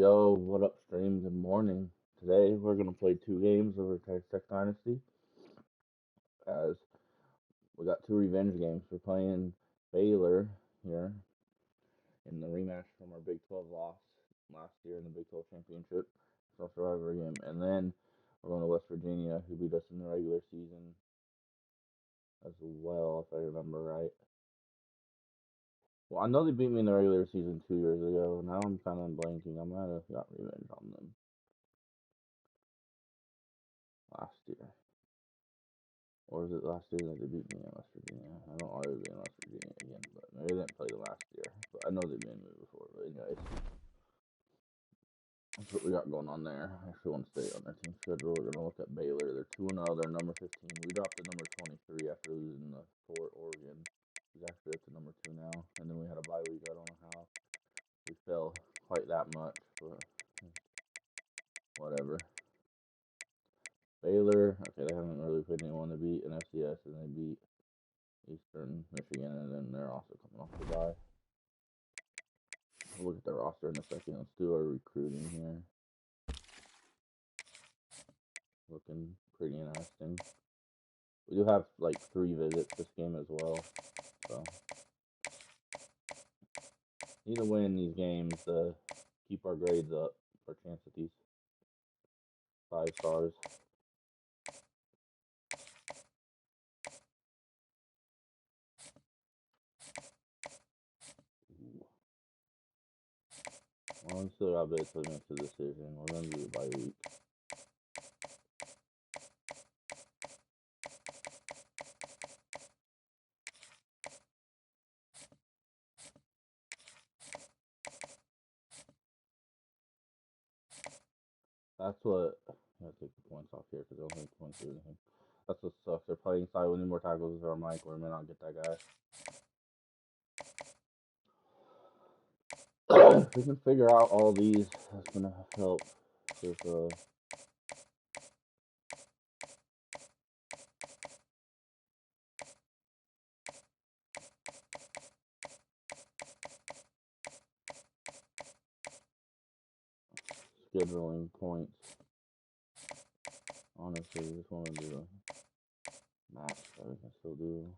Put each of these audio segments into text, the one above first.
Yo, what up, stream? Good morning. Today we're gonna play two games over Tech Dynasty. As we got two revenge games. We're playing Baylor here in the rematch from our Big 12 loss last year in the Big 12 championship. It's our survivor game, and then we're going to West Virginia, who beat us in the regular season as well, if I remember right. Well, I know they beat me in the regular season 2 years ago. Now I'm kind of blanking. I might have got revenge on them last year. Or was it last year that they beat me in West Virginia? I don't know why they beat in West Virginia again, but maybe they didn't play the last year. But I know they beat me before. But anyways, that's what we got going on there. I actually want to stay on their team schedule. We're gonna look at Baylor. They're 2-0. They're number 15. We dropped to number 23 after losing the Fort Oregon. He's actually up to number 2 now. And then we had a bye week. I don't know how we fell quite that much, but whatever. Baylor. Okay, they haven't really played anyone to beat in FCS, and they beat Eastern Michigan, and then they're also coming off the bye. We'll look at the roster in a second. Let's do our recruiting here. Looking pretty interesting. We do have like 3 visits this game as well, so need to win these games to keep our grades up for chance at these 5 stars. Well, we still got a bit to make the decision. We're gonna do it by week. That's what. I gotta take the points off here because I don't think points do anything. That's what sucks. They're playing side. We need more tackles for our mic, or we may not get that guy. If we can figure out all these, that's gonna help with scheduling points. Honestly, we just want to do a match that we can still do.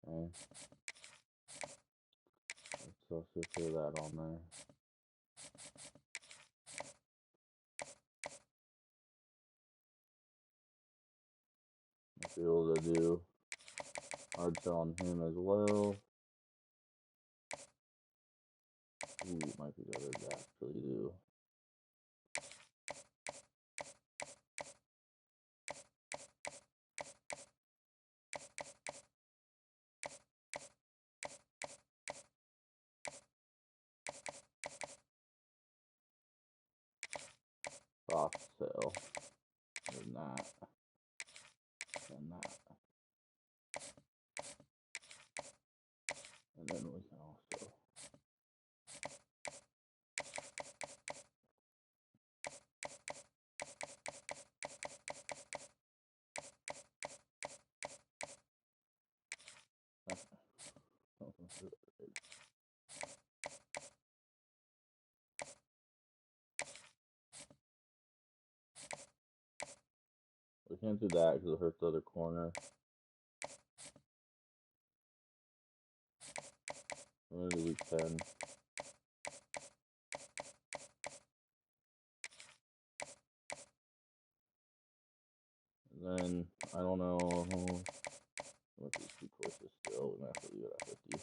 Okay. Let's also throw that on there. I'll be able to do hard sell on him as well. Ooh, might be better to actually do. Soft sell. And that. And that. And then we can also. We can't do that because it hurts the other corner. We're gonna do week 10. And then, I don't know. What these 2 choices still? We might have to leave it at 50.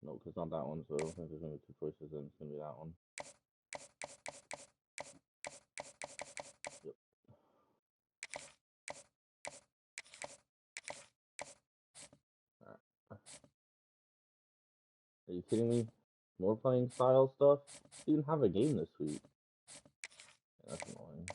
No, because it's not that one, so I don't think there's gonna be 2 choices, and it's gonna be that one. Yep. Alright. Are you kidding me? More playing style stuff? Didn't have a game this week. Yeah, that's annoying.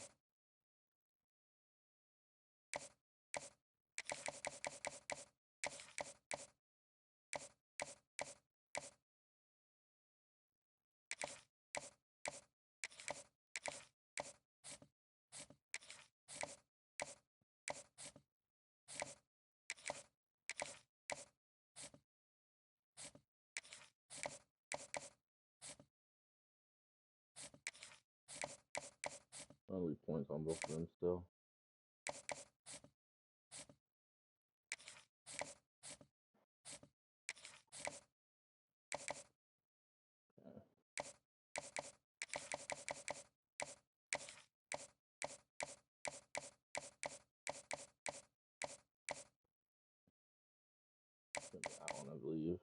I'll leave points on both of them still. That one, I believe.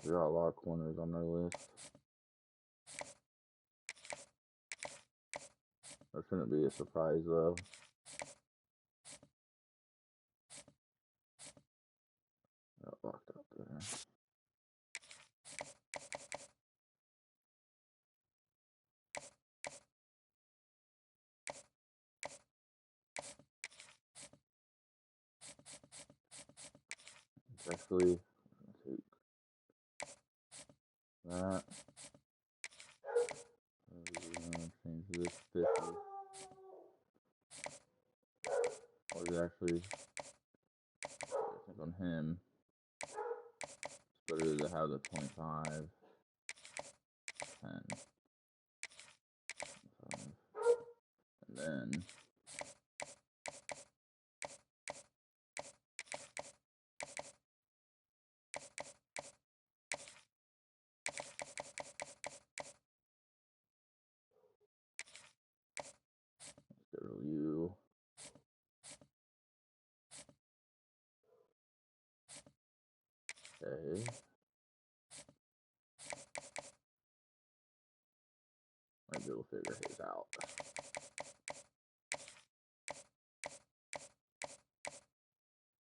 There are a lot of corners on their list. That shouldn't be a surprise though. Got locked up there. It's actually, take that. Change this 50. Or is it actually, I think on him, it's better to have the 25, 10, 5, and then let's go to you. Okay. Might be able to figure his out.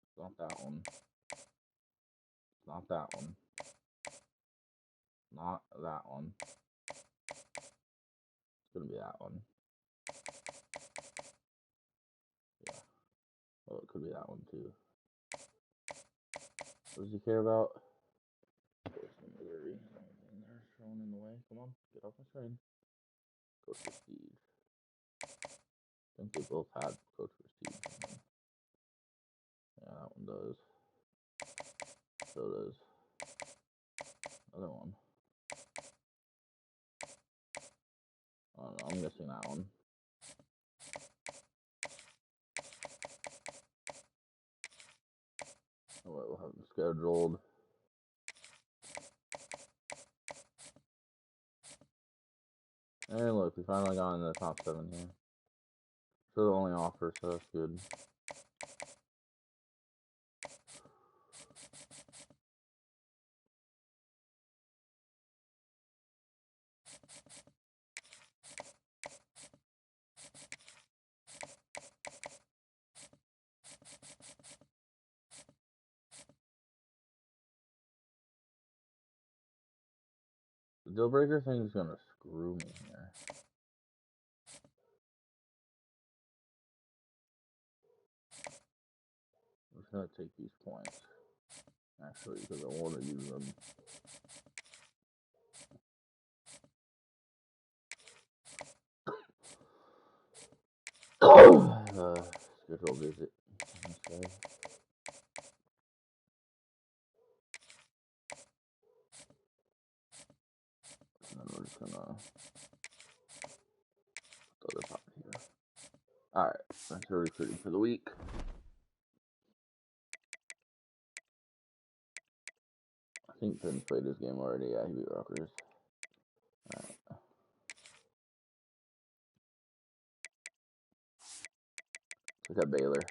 It's not that one. It's not that one. Not that one. It's gonna be that one. Yeah. Well, it could be that one too. What does he care about? There's some Missouri. They're thrown in the way. Come on, get off my screen. Coach Prestige. I think they both had Coach Prestige. Yeah, that one does. So does other one. I don't know. I'm missing that one. Oh, wait, we'll have them scheduled. Hey, look, we finally got in the top 7 here. So the only offer, so that's good. The deal breaker thing is gonna screw me here. I'm just gonna take these points. Actually, because I want to use them. Schedule visit. Okay. And then we're just gonna throw this out here. Alright, that's your recruiting for the week. I think Finn's played this game already. Yeah, he beat Rutgers. Alright. Look at Baylor.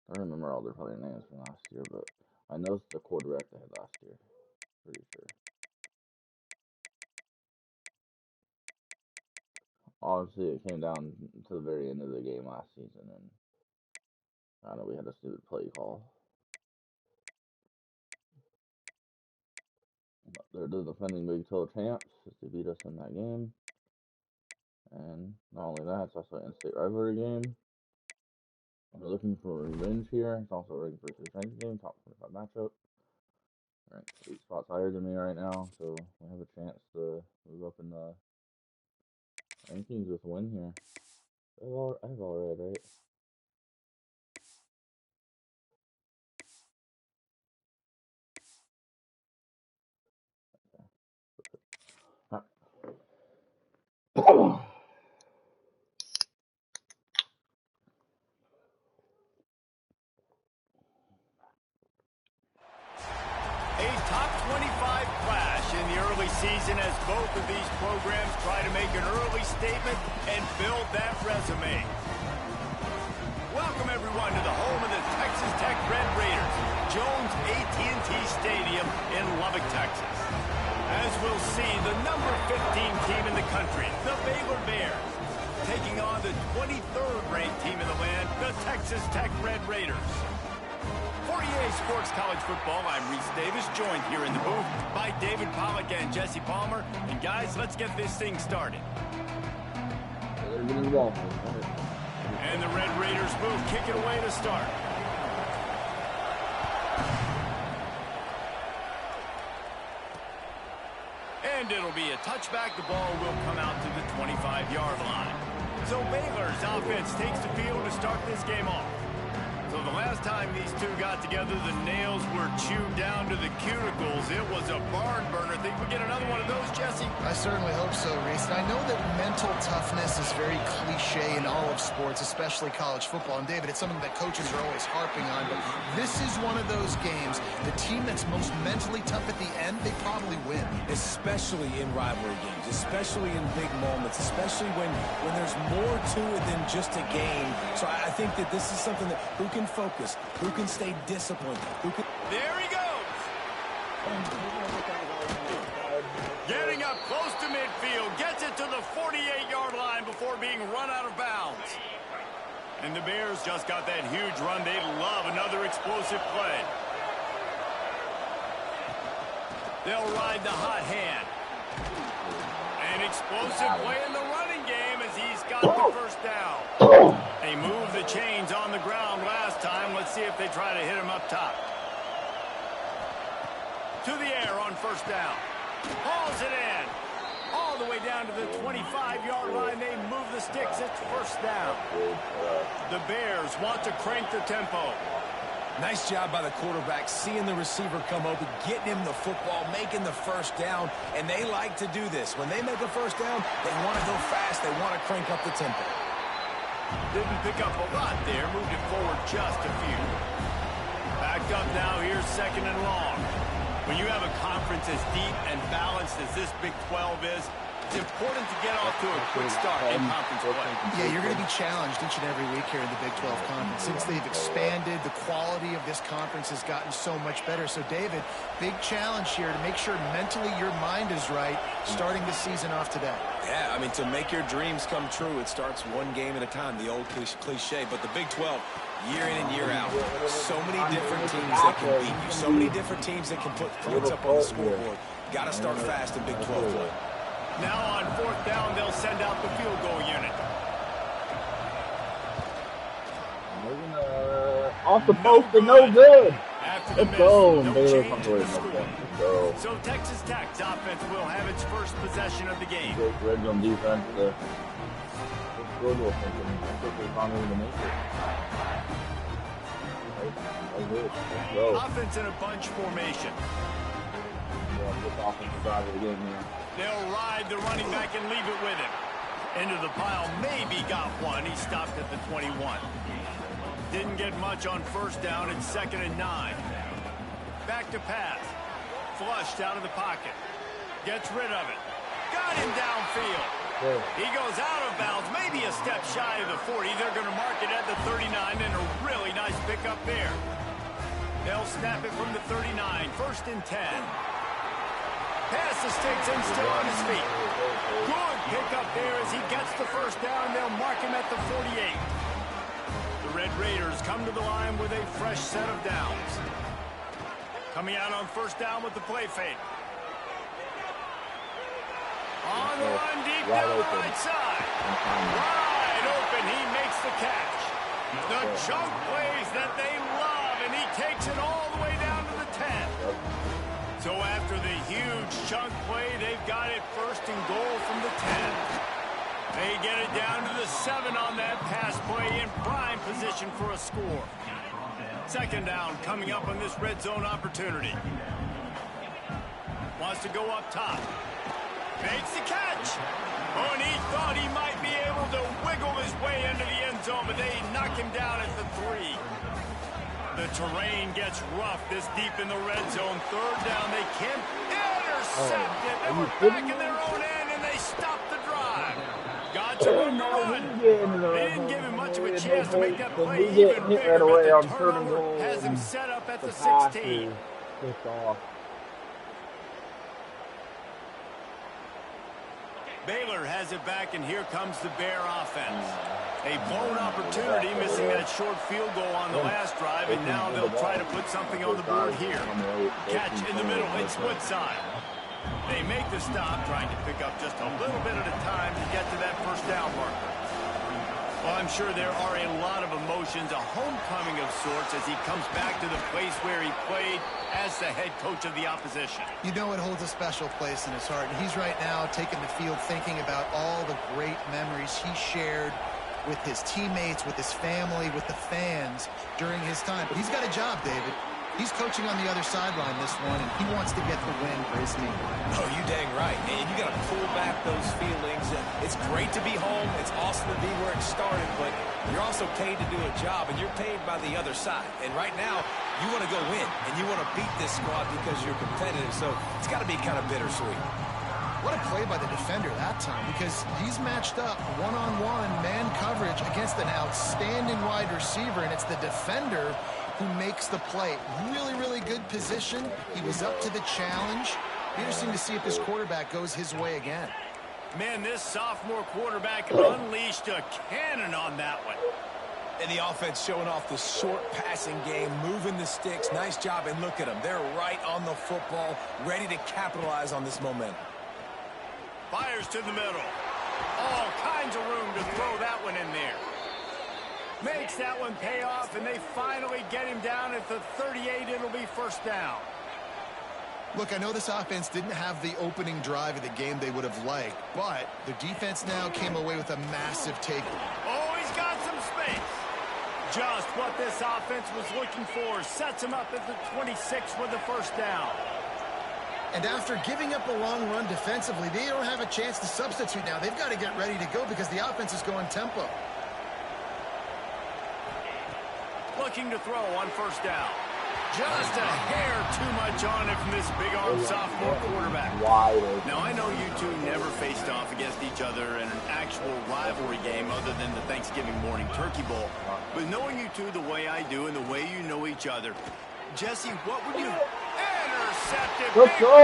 I don't remember all their player names from last year, but I know it's the quarterback they had last year. Pretty sure. Obviously, it came down to the very end of the game last season, and I know we had a stupid play call. But they're the defending Big 12 champs, since they beat us in that game. And not only that, it's also an in-state rivalry game. We're looking for revenge here. It's also a regular versus ranked game, top 25 matchup. ranked 8 spots higher than me right now, so we have a chance to move up in the rankings with a win here. I have all red, right? Okay. A top 25 clash in the early season as both of these programs try to make an early statement and build that resume. Welcome everyone to the home of the Texas Tech Red Raiders, Jones AT&T Stadium in Lubbock, Texas. As we'll see, the number 15 team in the country, the Baylor Bears, taking on the 23rd ranked team in the land, the Texas Tech Red Raiders. For EA Sports College Football, I'm Reese Davis, joined here in the booth by David Pollack and Jesse Palmer. And guys, let's get this thing started. And the Red Raiders move, kick it away to start. And it'll be a touchback. The ball will come out to the 25-yard line. So Baylor's offense takes the field to start this game off. So the last time these two got together, the nails were chewed down to the cuticles. It was a barn burner. Think we get another one of those, Jesse? I certainly hope so, Reese. And I know that mental toughness is very cliche in all of sports, especially college football. And David, it's something that coaches are always harping on. But this is one of those games. The team that's most mentally tough at the end, they probably win. Especially in rivalry games, especially in big moments, especially when there's more to it than just a game. So I think that this is something that who can focus, who can stay disciplined, who can... There he goes! Getting up close to midfield, gets it to the 48-yard line before being run out of bounds. And the Bears just got that huge run. They love another explosive play. They'll ride the hot hand. An explosive play in the running game as he's got the first down. They moved the chains on the ground last time. Let's see if they try to hit him up top. To the air on first down. Hauls it in. All the way down to the 25-yard line. They move the sticks. It's first down. The Bears want to crank the tempo. Nice job by the quarterback, seeing the receiver come open, getting him the football, making the first down, and they like to do this. When they make a first down, they want to go fast. They want to crank up the tempo. Didn't pick up a lot there, moved it forward just a few. Backed up now, here's second and long. When you have a conference as deep and balanced as this Big 12 is, it's important to get off to a quick start in conference play. Yeah, you're going to be challenged each and every week here in the Big 12 Conference. Since they've expanded, the quality of this conference has gotten so much better. So, David, big challenge here to make sure mentally your mind is right starting the season off today. Yeah, I mean, to make your dreams come true, it starts one game at a time, the old cliche. But the Big 12, year in and year out, so many different teams that can beat you, so many different teams that can put points up on the scoreboard. Got to start fast in Big 12 play. Now on fourth down, they'll send out the field goal unit. Off the post and no good. After the Let's miss, go. no Baylor change in the score. So Texas Tech's offense will have its first possession of the game. Red zone defense. The field goal thinking. I think they're finally going to make it. Let's go. Offense in a bunch formation. This offensive side of the game here. They'll ride the running back and leave it with him. Into the pile, maybe got one. He stopped at the 21. Didn't get much on first down. It's 2nd and 9. Back to pass. Flushed out of the pocket. Gets rid of it. Got him downfield. He goes out of bounds, maybe a step shy of the 40. They're going to mark it at the 39, and a really nice pickup there. They'll snap it from the 39. 1st and 10. Pass the sticks and still on his feet. Good pickup there as he gets the first down. They'll mark him at the 48. The Red Raiders come to the line with a fresh set of downs. Coming out on first down with the play fake. On the run deep down the right side. Wide open, he makes the catch. The chunk plays that they love, and he takes it all the way down to the 10. So after the huge chunk play, they've got it first and goal from the 10. They get it down to the 7 on that pass play in prime position for a score. Second down coming up on this red zone opportunity. Wants to go up top. Makes the catch. Oh, and he thought he might be able to wiggle his way into the end zone, but they knock him down at the 3. The terrain gets rough this deep in the red zone. Third down, they can't intercept it. They were back in their own end, and they stopped the drive. Got to run the run. They didn't give him much of a chance to make that play even bigger, but the turnover has him set up at the 16. Baylor has it back, and here comes the Bear offense. A blown opportunity, missing that short field goal on the last drive, and now they'll try to put something on the board here. Catch in the middle, it's Woodside. They make the stop, trying to pick up just a little bit at a time to get to that first down marker. Well, I'm sure there are a lot of emotions, a homecoming of sorts, as he comes back to the place where he played as the head coach of the opposition. You know it holds a special place in his heart, and he's right now taking the field thinking about all the great memories he shared with his teammates, with his family, with the fans during his time. But he's got a job, David. He's coaching on the other sideline this one, and he wants to get the win for his team. Oh, you dang right. And you got to pull back those feelings. It's great to be home. It's awesome to be where it started, but you're also paid to do a job, and you're paid by the other side. And right now, you want to go win, and you want to beat this squad because you're competitive, so it's got to be kind of bittersweet. What a play by the defender that time, because he's matched up one-on-one man coverage against an outstanding wide receiver, and it's the defender who makes the play. Really, really good position. He was up to the challenge. Interesting to see if this quarterback goes his way again. Man, this sophomore quarterback unleashed a cannon on that one. And the offense showing off the short passing game, moving the sticks. Nice job, and look at them. They're right on the football, ready to capitalize on this momentum. Fires to the middle. All kinds of room to throw that one in there. Makes that one pay off, and they finally get him down at the 38. It'll be first down. Look, I know this offense didn't have the opening drive of the game they would have liked, but the defense now came away with a massive take. Oh, he's got some space. Just what this offense was looking for. Sets him up at the 26 with the first down. And after giving up a long run defensively, they don't have a chance to substitute now. They've got to get ready to go because the offense is going tempo. Looking to throw on first down. Just a hair too much on it from this big-arm sophomore quarterback. Now, I know you two never faced off against each other in an actual rivalry game other than the Thanksgiving morning turkey bowl. But knowing you two the way I do and the way you know each other, Jesse, what would you... Intercepted. Let's go!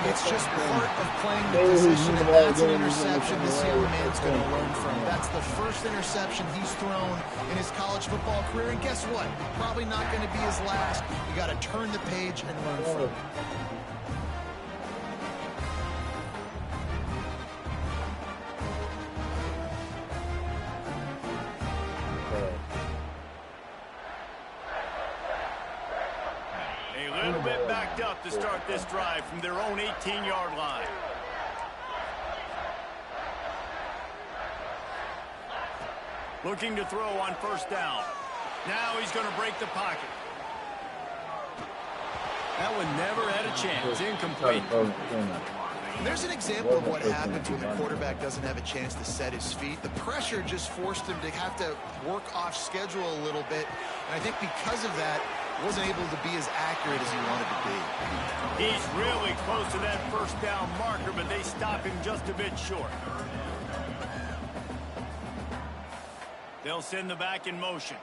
It's just part of playing the position, and that's an interception this young man's going to learn from. That's the first interception he's thrown in his college football career, and guess what? Probably not going to be his last. You got to turn the page and learn from it. A little bit backed up to start this drive from their own 18-yard line. Looking to throw on first down. Now he's going to break the pocket. That one never had a chance. Incomplete. There's an example of what happens when the quarterback doesn't have a chance to set his feet. The pressure just forced him to have to work off schedule a little bit. And I think because of that, wasn't able to be as accurate as he wanted to be. He's really close to that first down marker, but they stop him just a bit short. They'll send the back in motion.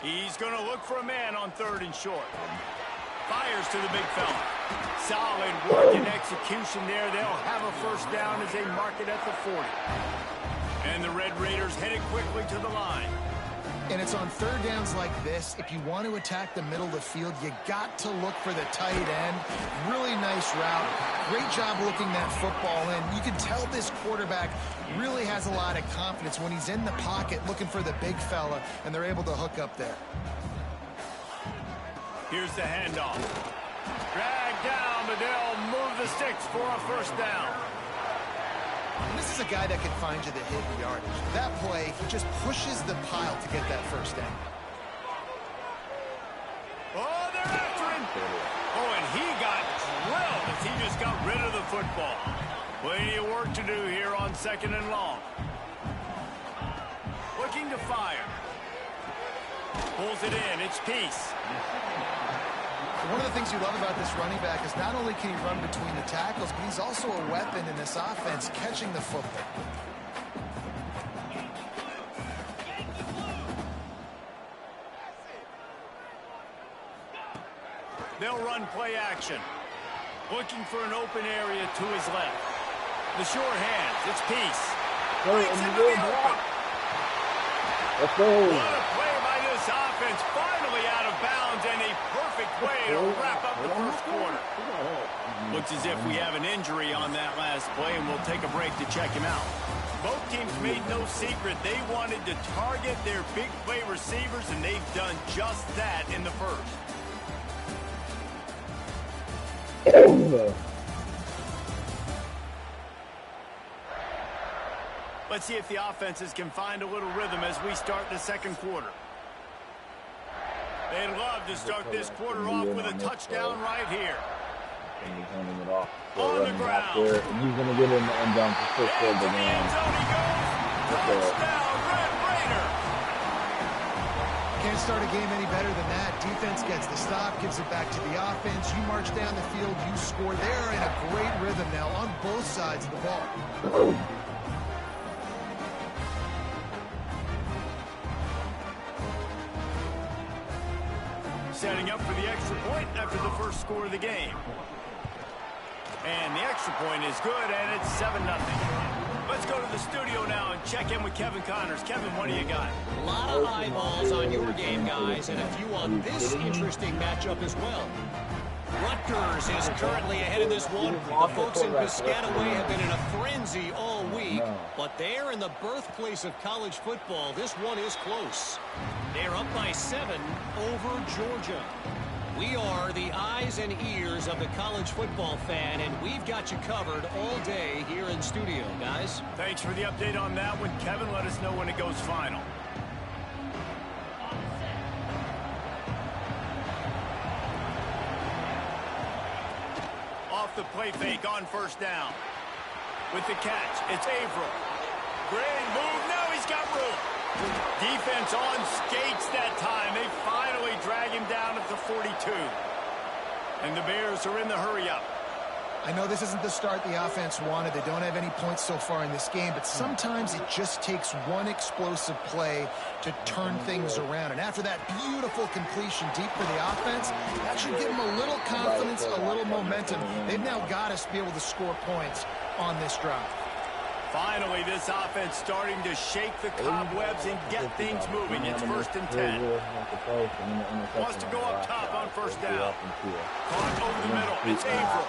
He's going to look for a man on third and short. Fires to the big fella. Solid work and execution there. They'll have a first down as they mark it at the 40. And the Red Raiders headed quickly to the line. And it's on third downs like this. If you want to attack the middle of the field, you got to look for the tight end. Really nice route. Great job looking that football in. You can tell this quarterback really has a lot of confidence when he's in the pocket looking for the big fella, and they're able to hook up there. Here's the handoff. Drag down, but they'll move the sticks for a first down. This is a guy that can find you the hidden yardage. That play, he just pushes the pile to get that first down. Oh, they're after him. Oh, and he got drilled as he just got rid of the football. Plenty of work to do here on 2nd and long. Looking to fire. Pulls it in. It's Peace. One of the things you love about this running back is not only can he run between the tackles, but he's also a weapon in this offense, catching the football. They'll run play action. Looking for an open area to his left. The short hands. It's Peace. Breaks into the open. Let's go. What a play by this offense. Finally out of bounds and a perfect way to wrap up the first quarter. Looks as if we have an injury on that last play, and we'll take a break to check him out. Both teams made no secret they wanted to target their big play receivers, and they've done just that in the first. Let's see if the offenses can find a little rhythm as we start the second quarter. They'd love to start this quarter off with a touchdown right here. And he's handing it off. On the ground. There, and he's going to get in the end zone for first goal. Into the end zone he goes. Touchdown, Red Raider. Can't start a game any better than that. Defense gets the stop, gives it back to the offense. You march down the field, you score. They're in a great rhythm now on both sides of the ball. Setting up for the extra point after the first score of the game. And the extra point is good, and it's 7-0. Let's go to the studio now and check in with Kevin Connors. Kevin, what do you got? A lot of eyeballs on your game, guys, and a few on this interesting matchup as well. Rutgers is currently ahead in this one. The folks in Piscataway have been in a frenzy all week, but they're in the birthplace of college football. This one is close. They're up by 7 over Georgia. We are the eyes and ears of the college football fan, and we've got you covered all day here in studio, guys. Thanks for the update on that one, Kevin. Let us know when it goes final. Off the play fake on first down. With the catch, it's Yr4. Great move. Now he's got room. Defense on skates that time. They finally drag him down at the 42. And the Bears are in the hurry-up. I know this isn't the start the offense wanted. They don't have any points so far in this game, but sometimes it just takes one explosive play to turn things around. And after that beautiful completion deep for the offense, that should give them a little confidence, a little momentum. They've now got us to be able to score points on this drive. Finally, this offense starting to shake the cobwebs and get things moving. It's 1st and 10. Wants to go up top on first down. Caught over the middle. It's Yr4.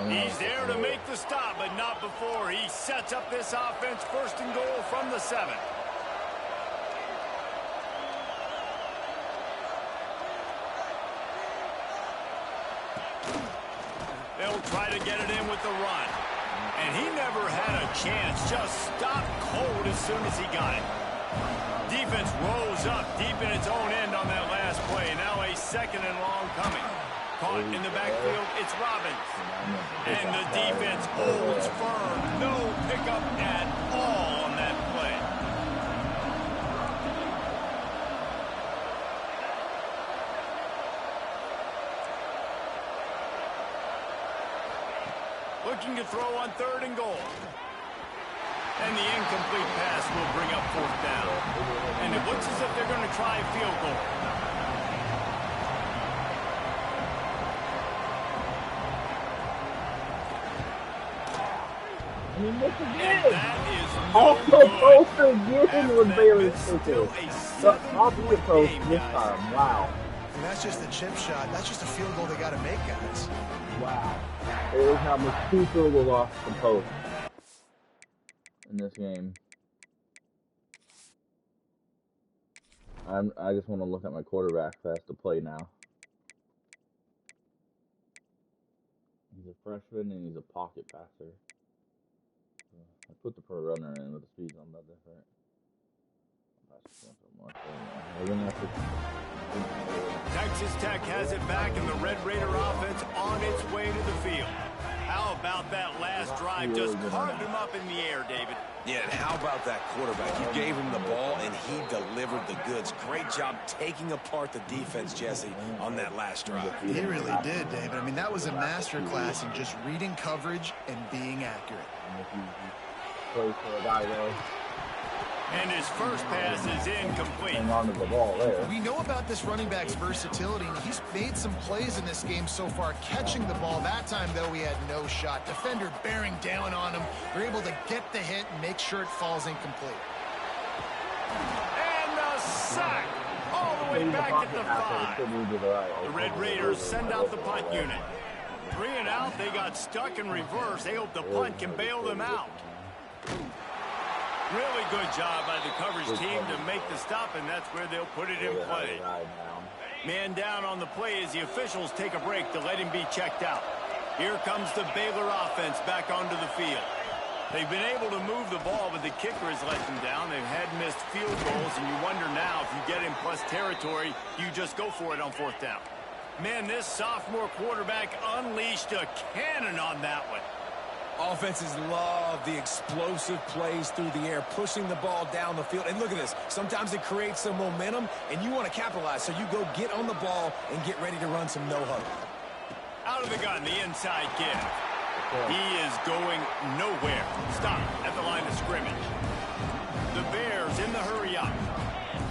He's there to make the stop, but not before. He sets up this offense 1st and goal from the 7. They'll try to get it in with the run. And he never had a chance. Just stopped cold as soon as he got it. Defense rose up deep in its own end on that last play. Now a 2nd and long coming. Caught in the backfield, it's Robbins. And the defense holds firm. No pickup at all on that play. Looking to throw on 3rd and goal. And the incomplete pass will bring up 4th down. And it looks as if they're going to try a field goal. missed And again. that is Off no the good. post again After with that Baylor's miss, kicker. still a Off the 7-point post game, this guys. time. Wow. And that's just a chip shot. That's just a field goal they got to make, guys. Wow. Baylor's now missed 2 field goals off the post in this game. I just want to look at my quarterback that has to play now. He's a freshman and he's a pocket passer. I put the pro runner in, but the speed's not that different. Texas Tech has it back, and the Red Raider offense on its way to the field. How about that last drive? Just carved him up in the air, David. Yeah, and how about that quarterback? You gave him the ball, and he delivered the goods. Great job taking apart the defense, Jesse, on that last drive. He really did, David. I mean, that was a masterclass in just reading coverage and being accurate. Play for a guy there. And his first pass is incomplete. Hang on to the ball there. We know about this running back's versatility. He's made some plays in this game so far, catching the ball. That time, though, he had no shot. Defender bearing down on him. They're able to get the hit and make sure it falls incomplete. And the sack all the way back at the 5. The Red Raiders send out the punt unit. 3 and out, they got stuck in reverse. They hope the punt can bail them out. Really good job by the coverage team to make the stop, and that's where they'll put it in play. Man down on the play as the officials take a break to let him be checked out. Here comes the Baylor offense back onto the field. They've been able to move the ball, but the kicker has let them down. They've had missed field goals, and you wonder now if you get in plus territory, you just go for it on 4th down. Man, this sophomore quarterback unleashed a cannon on that one. Offenses love the explosive plays through the air, pushing the ball down the field. And look at this. Sometimes it creates some momentum, and you want to capitalize. So you go get on the ball and get ready to run some no-huddle. Out of the gun, the inside give. He is going nowhere. Stop at the line of scrimmage. The Bears in the hurry up.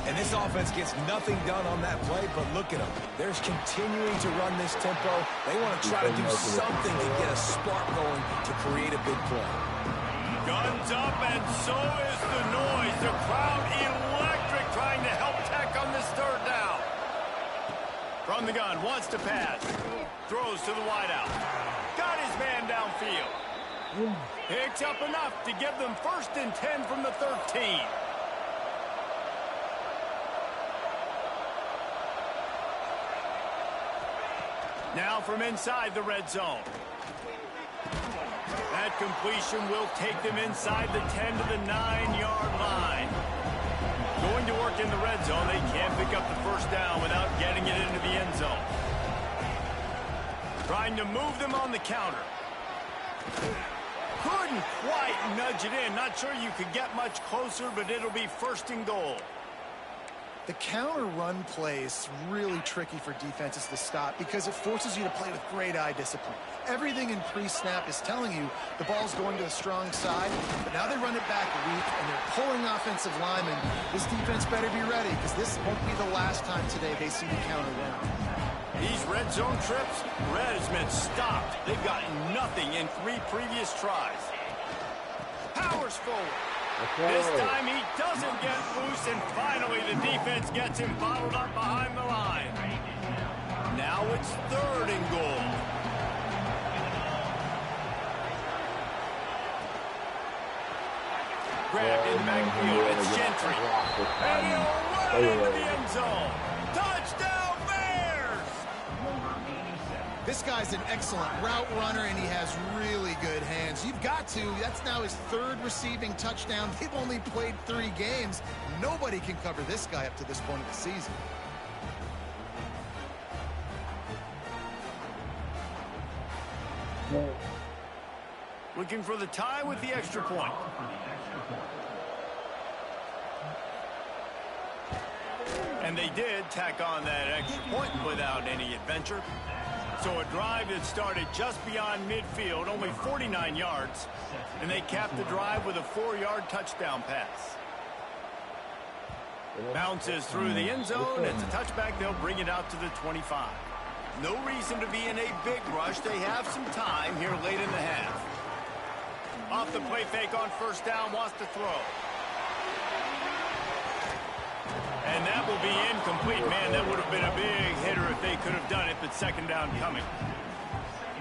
And this offense gets nothing done on that play, but look at them. They're continuing to run this tempo. They want to try to do something to get a spark going to create a big play. Guns up, and so is the noise. The crowd electric, trying to help Tech on this 3rd down. From the gun, wants to pass. Throws to the wideout. Got his man downfield. Picks up enough to give them 1st and 10 from the 13. Now from inside the red zone. That completion will take them inside the 10 to the 9-yard line. Going to work in the red zone. They can't pick up the 1st down without getting it into the end zone. Trying to move them on the counter. Couldn't quite nudge it in. Not sure you could get much closer, but it'll be 1st and goal. The counter run play is really tricky for defenses to stop because it forces you to play with great eye discipline. Everything in pre-snap is telling you the ball's going to the strong side, but now they run it back weak and they're pulling offensive linemen. This defense better be ready because this won't be the last time today they see the counter run. These red zone trips, Red has been stopped. They've got nothing in 3 previous tries. Powers forward. This time he doesn't get loose, and finally the defense gets him bottled up behind the line. Now it's 3rd and goal. Grabbed in the backfield. It's Gentry. And he'll run into the end zone. Touchdown, Bears! This guy's an excellent route runner, and he has really good hands. You've got to. That's now his 3rd receiving touchdown. They've only played 3 games. Nobody can cover this guy up to this point of the season. Looking for the tie with the extra point. And they did tack on that extra point without any adventure. So a drive that started just beyond midfield, only 49 yards, and they capped the drive with a 4-yard touchdown pass. Bounces through the end zone. It's a touchback. They'll bring it out to the 25. No reason to be in a big rush. They have some time here late in the half. Off the play fake on first down, wants to throw. And that will be incomplete. Man, that would have been a big hitter if they could have done it, but second down coming.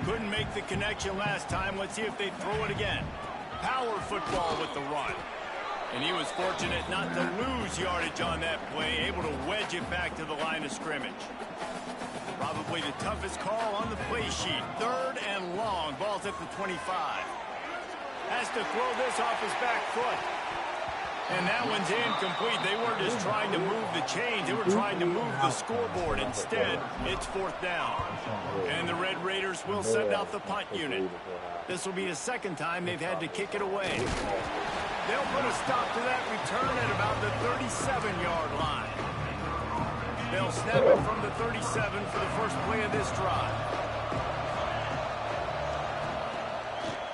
Couldn't make the connection last time. Let's see if they throw it again. Power football with the run. And he was fortunate not to lose yardage on that play, able to wedge it back to the line of scrimmage. Probably the toughest call on the play sheet. 3rd and long. Ball's at the 25. Has to throw this off his back foot. And that one's incomplete. They weren't just trying to move the chains. They were trying to move the scoreboard. Instead, it's 4th down. And the Red Raiders will send out the punt unit. This will be the second time they've had to kick it away. They'll put a stop to that return at about the 37-yard line. They'll snap it from the 37 for the first play of this drive.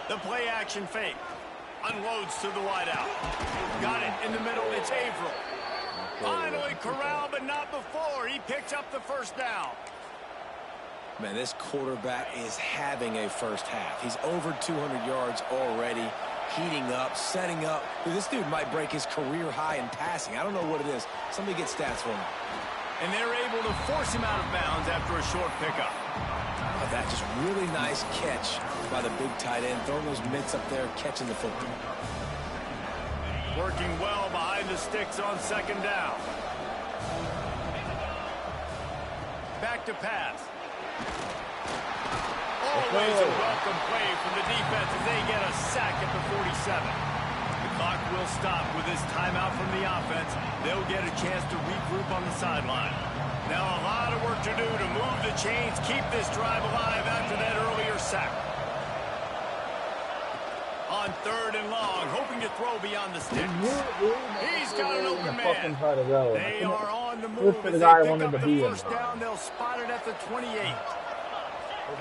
The play action fake. Unloads to the wideout. Got it in the middle. It's Yr4. Finally corralled, but not before. He picks up the first down. Man, this quarterback is having a first half. He's over 200 yards already, heating up, setting up. This dude might break his career high in passing. I don't know what it is. Somebody get stats for him. And they're able to force him out of bounds after a short pickup. That just really nice catch by the big tight end, throwing those mitts up there, catching the football. Working well behind the sticks on second down. Back to pass. Always a welcome play from the defense as they get a sack at the 47. The clock will stop with this timeout from the offense. They'll get a chance to regroup on the sideline. Now a lot of work to do to move the chains, keep this drive alive after that earlier sack. On 3rd and long, hoping to throw beyond the sticks. He's got an open man. They are on the move as they pick up the first down. They'll spot it at the 28.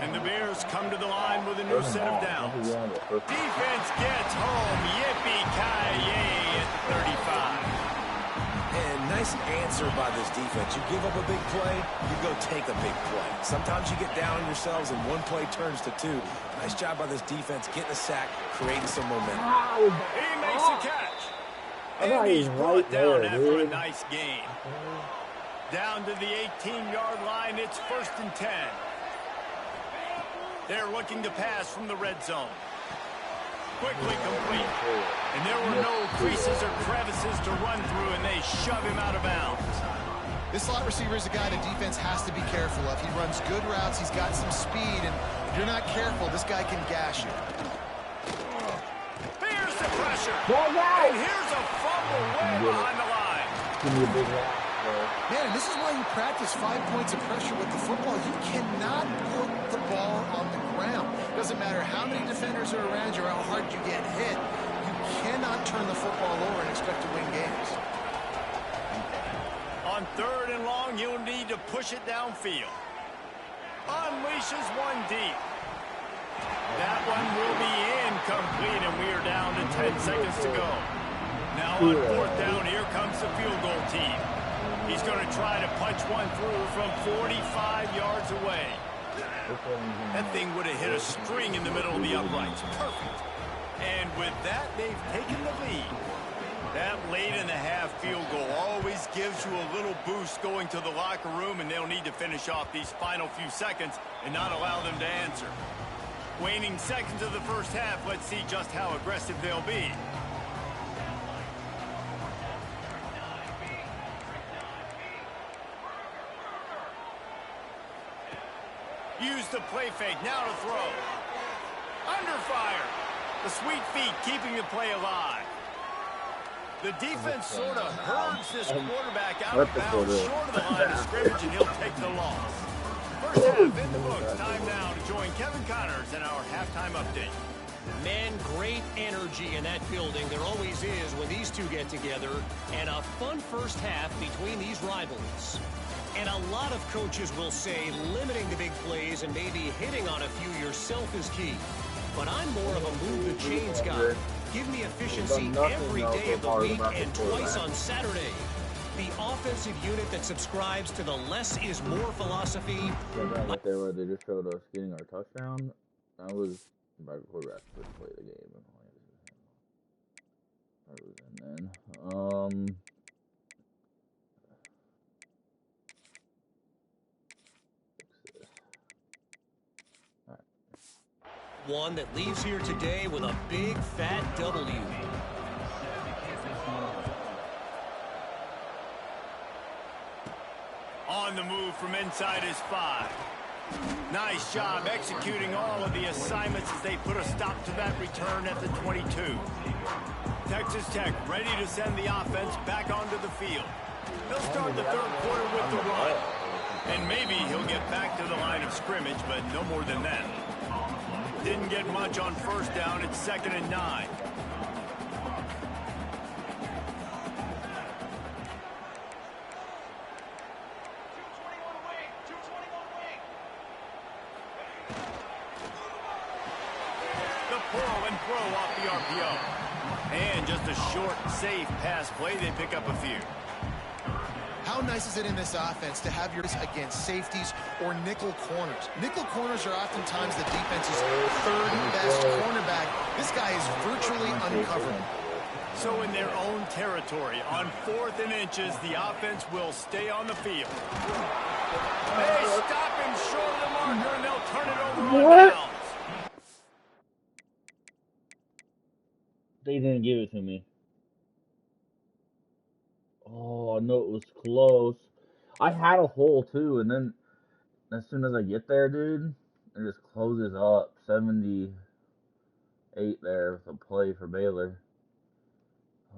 And the Bears come to the line with a new set of downs. Defense gets home. Yippee-ki-yay at the 35. And nice answer by this defense. You give up a big play, you go take a big play. Sometimes you get down on yourselves and one play turns to 2. Nice job by this defense getting a sack, creating some momentum. He makes a catch. And he's brought down after a nice gain. Down to the 18-yard line, it's 1st and 10. They're looking to pass from the red zone. Quickly complete. And there were no creases or crevices to run through, and they shove him out of bounds. This slot receiver is a guy the defense has to be careful of. He runs good routes. He's got some speed, and if you're not careful, this guy can gash you. Here's the pressure. And here's a fumble way behind the line. Give me a big rock. Man, and this is why you practice 5 points of pressure with the football. You cannot put the ball on the ground. Doesn't matter how many defenders are around you or how hard you get hit. You cannot turn the football over and expect to win games. On 3rd and long, you'll need to push it downfield. Unleashes one deep. That one will be incomplete, and we are down to 10 seconds to go. Now on 4th down, here comes the field goal team. He's going to try to punch one through from 45 yards away. That thing would have hit a string in the middle of the uprights. Perfect. And with that, they've taken the lead. That late-in-the-half field goal always gives you a little boost going to the locker room, and they'll need to finish off these final few seconds and not allow them to answer. Waning seconds of the first half, let's see just how aggressive they'll be. Use the play fake, now to throw. Under fire. The sweet feet keeping the play alive. The defense sort of herds this quarterback out of bounds short of the line of scrimmage, and he'll take the loss. First half in the books. Time now to join Kevin Connors in our halftime update. Man, great energy in that building. There always is when these two get together. And a fun first half between these rivals. And a lot of coaches will say limiting the big plays and maybe hitting on a few yourself is key. But I'm more of a move the chains guy. Give me efficiency every day of the week and twice on Saturday. The offensive unit that subscribes to the less is more philosophy. Right there where they just showed us getting our touchdown. That was my quarterback's first play of the game. And then, One that leaves here today with a big fat W. On the move from inside his 5. Nice job executing all of the assignments as they put a stop to that return at the 22. Texas Tech ready to send the offense back onto the field. He'll start the third quarter with the run. And maybe he'll get back to the line of scrimmage, but no more than that. Didn't get much on first down. It's 2nd and 9. The pull and throw off the RPO. And just a short, safe pass play. They pick up a few. How nice is it in this offense to have yours against safeties or nickel corners? Nickel corners are oftentimes the defense's third best cornerback. This guy is virtually uncoverable. So in their own territory, on 4th and inches, the offense will stay on the field. They stop him short of the marker, and they'll turn it over on downs. they didn't give it to me. Oh, no, it was close. I had a hole, too, and then as soon as I get there, dude, it just closes up. 78 there with a play for Baylor.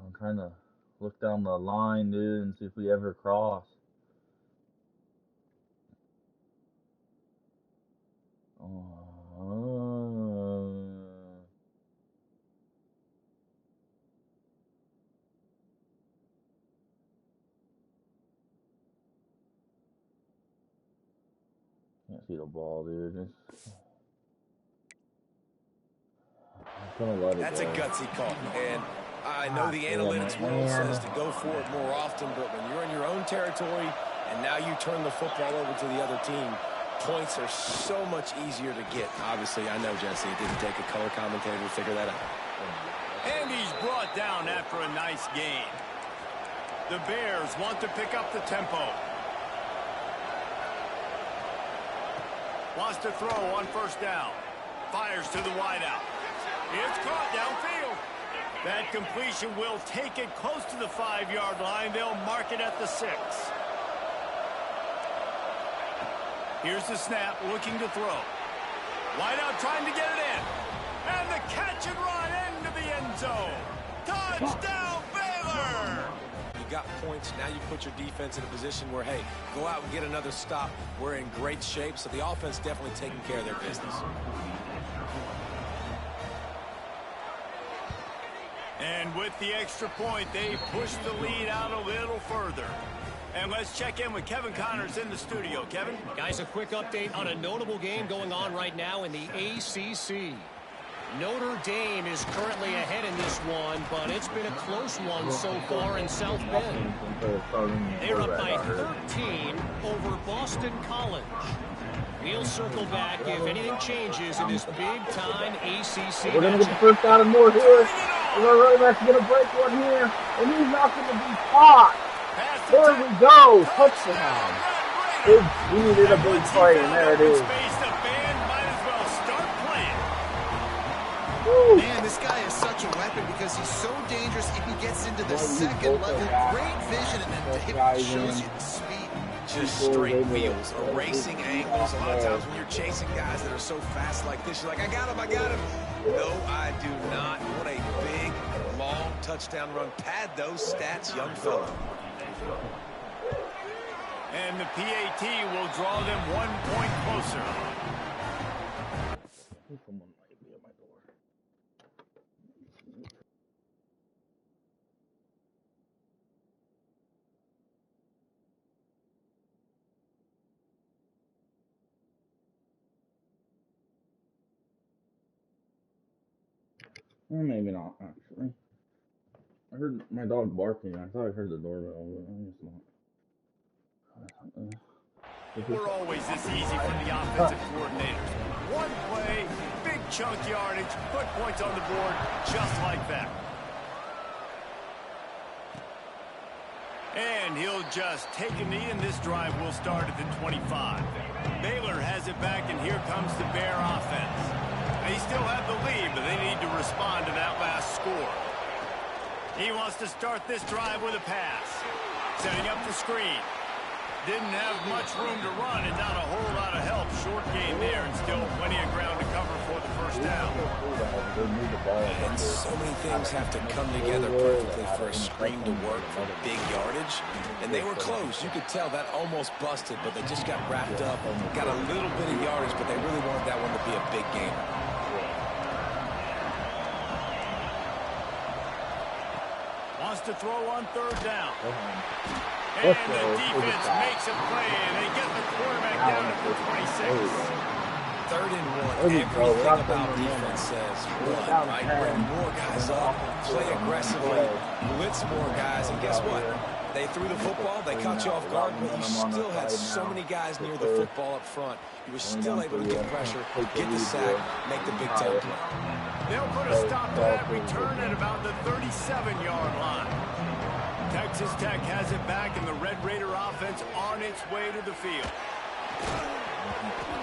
I'm trying to look down the line, dude, and see if we ever cross. Can't see the ball, dude. That's a gutsy call. And I know the analytics world says to go for it more often, but when you're in your own territory and now you turn the football over to the other team, points are so much easier to get. Obviously, I know, Jesse, it didn't take a color commentator to figure that out. And he's brought down after a nice gain. The Bears want to pick up the tempo. Wants to throw on first down. Fires to the wideout. It's caught downfield. That completion will take it close to the 5-yard line. They'll mark it at the 6. Here's the snap, looking to throw. Wideout trying to get it in. And the catch and run into the end zone. Touchdown, Baylor! You got points. Now you put your defense in a position where, hey, go out and get another stop. We're in great shape, so the offense definitely taking care of their business. And with the extra point, they push the lead out a little further. And let's check in with Kevin Connors in the studio. Kevin? Guys, a quick update on a notable game going on right now in the ACC. Notre Dame is currently ahead in this one, but it's been a close one so far in South Bend. They're up by 13 over Boston College. We'll circle back if anything changes in this big-time ACC. We're going to get the first down and more here. We're running back to get a break one here, and he's not going to be caught. There we go, touchdown. We needed a big play, and there it is. Man, this guy is such a weapon because he's so dangerous if he gets into the second level. Great vision, and then it shows you the speed. Just straight wheels, erasing angles. A lot of times when you're chasing guys that are so fast like this, you're like, I got him, I got him. No, I do not. What a big, long touchdown run. Pad those stats, young fella. And the PAT will draw them 1 point closer. Someone might be at my door. Or maybe not, actually. I heard my dog barking. I thought I heard the doorbell, but I guess not. We're always this easy for the offensive coordinators. One play, big chunk yardage, put points on the board just like that. And he'll just take a knee, and this drive will start at the 25. Baylor has it back, and here comes the Bear offense. They still have the lead, but they need to respond to that last score. He wants to start this drive with a pass. Setting up the screen. Didn't have much room to run and not a whole lot of help. Short game there and still plenty of ground to cover for the first down. And so many things have to come together perfectly for a screen to work for big yardage. And they were close. You could tell that almost busted, but they just got wrapped up, got a little bit of yardage, but they really wanted that one to be a big game. Wants to throw on third down. And the defense makes a play, and they get the quarterback down at the 26. 3rd and 1. Everything about defense says run, right? Bring more guys up, play aggressively, blitz more guys, and guess what? They threw the football, they caught you off guard, but you still had so many guys near the football up front. You were still able to get pressure, get the sack, make the big time play. They'll put a stop to that return at about the 37-yard line. Texas Tech has it back, and the Red Raider offense on its way to the field.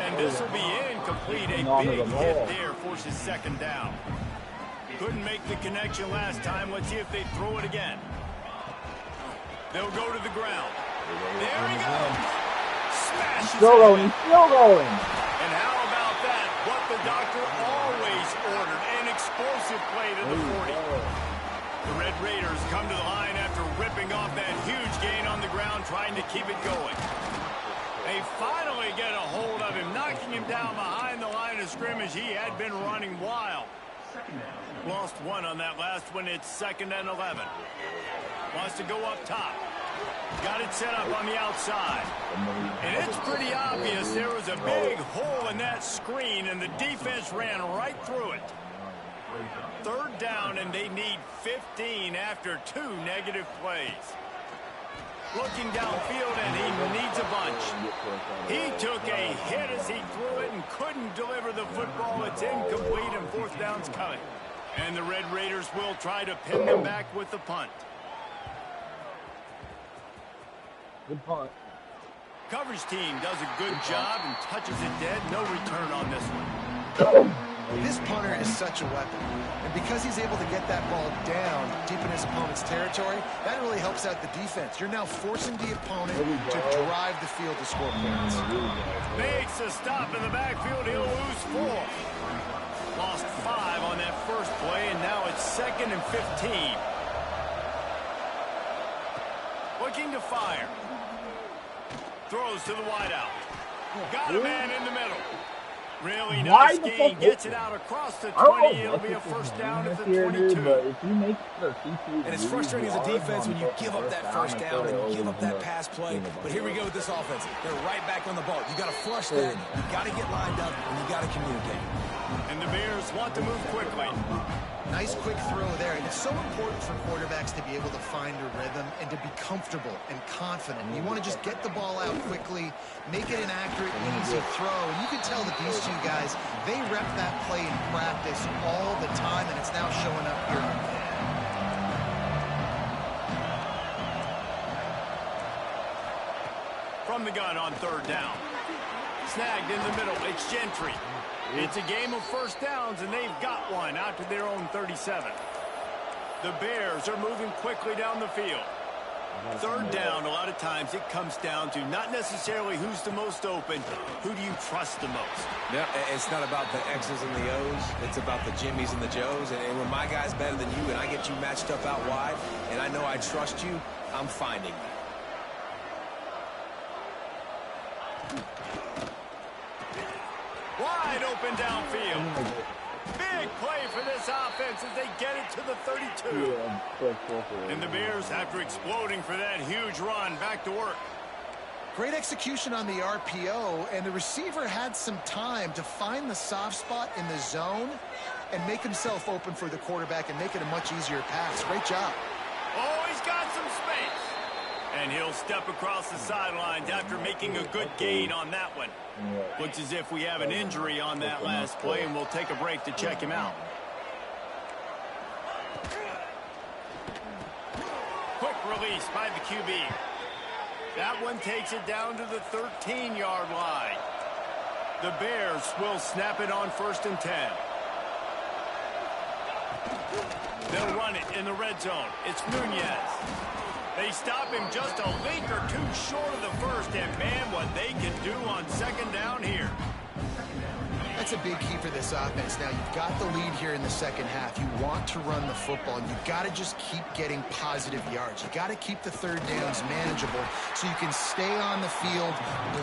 And this will be incomplete. A big hit there forces second down. Couldn't make the connection last time. Let's see if they throw it again. They'll go to the ground. There he goes. Smashes it. Still going. And how about that? What the doctor always ordered. An explosive play to the 40. The Red Raiders come to the line after ripping off that huge gain on the ground, trying to keep it going. They finally get a hold of him, knocking him down behind the line of scrimmage. He had been running wild. Lost one on that last one. It's 2nd and 11. Wants to go up top. Got it set up on the outside. And it's pretty obvious there was a big hole in that screen, and the defense ran right through it. 3rd down, and they need 15 after 2 negative plays. Looking downfield, and he needs a bunch. He took a hit as he threw it and couldn't deliver the football. It's incomplete, and 4th down's coming. And the Red Raiders will try to pin them back with the punt. Good punt. Coverage team does a good job and touches it dead. No return on this one. This punter is such a weapon. And because he's able to get that ball down deep in his opponent's territory, that really helps out the defense. You're now forcing the opponent to drive the field to score points. Makes a stop in the backfield. He'll lose 4. Lost 5 on that first play, and now it's 2nd and 15. Looking to fire. Throws to the wideout. Got a man in the middle. Really nice gain. Gets it out across the 20. It'll be a first down at the 22. And it's frustrating as a defense when you give up that first down and you give up that pass play. But here we go with this offense. They're right back on the ball. You got to flush that. You got to get lined up, and you got to communicate. And the Bears want to move quickly. Nice quick throw there. And it's so important for quarterbacks to be able to find a rhythm and to be comfortable and confident. You want to just get the ball out quickly, make it an accurate, easy throw. And you can tell that these two guys, they rep that play in practice all the time, and it's now showing up here. From the gun on 3rd down. Snagged in the middle. It's Gentry. It's a game of first downs, and they've got one out to their own 37. The Bears are moving quickly down the field. 3rd down, a lot of times it comes down to not necessarily who's the most open, who do you trust the most? Yeah, it's not about the X's and the O's. It's about the Jimmys and the Joes. And when my guy's better than you and I get you matched up out wide, and I know I trust you, I'm finding you. Wide open downfield. Big play for this offense as they get it to the 32. And the Bears, after exploding for that huge run, back to work. Great execution on the RPO, and the receiver had some time to find the soft spot in the zone and make himself open for the quarterback and make it a much easier pass. Great job. Oh, he's got some space. And he'll step across the sidelines after making a good gain on that one. Looks as if we have an injury on that last play, and we'll take a break to check him out. Quick release release by the QB. That one takes it down to the 13-yard line. The Bears will snap it on 1st and 10. They'll run it in the red zone. It's Nunez. They stop him just a link or two short of the first, and man, what they can do on 2nd down here. That's a big key for this offense. Now, you've got the lead here in the 2nd half. You want to run the football, and you've got to just keep getting positive yards. You've got to keep the 3rd downs manageable so you can stay on the field,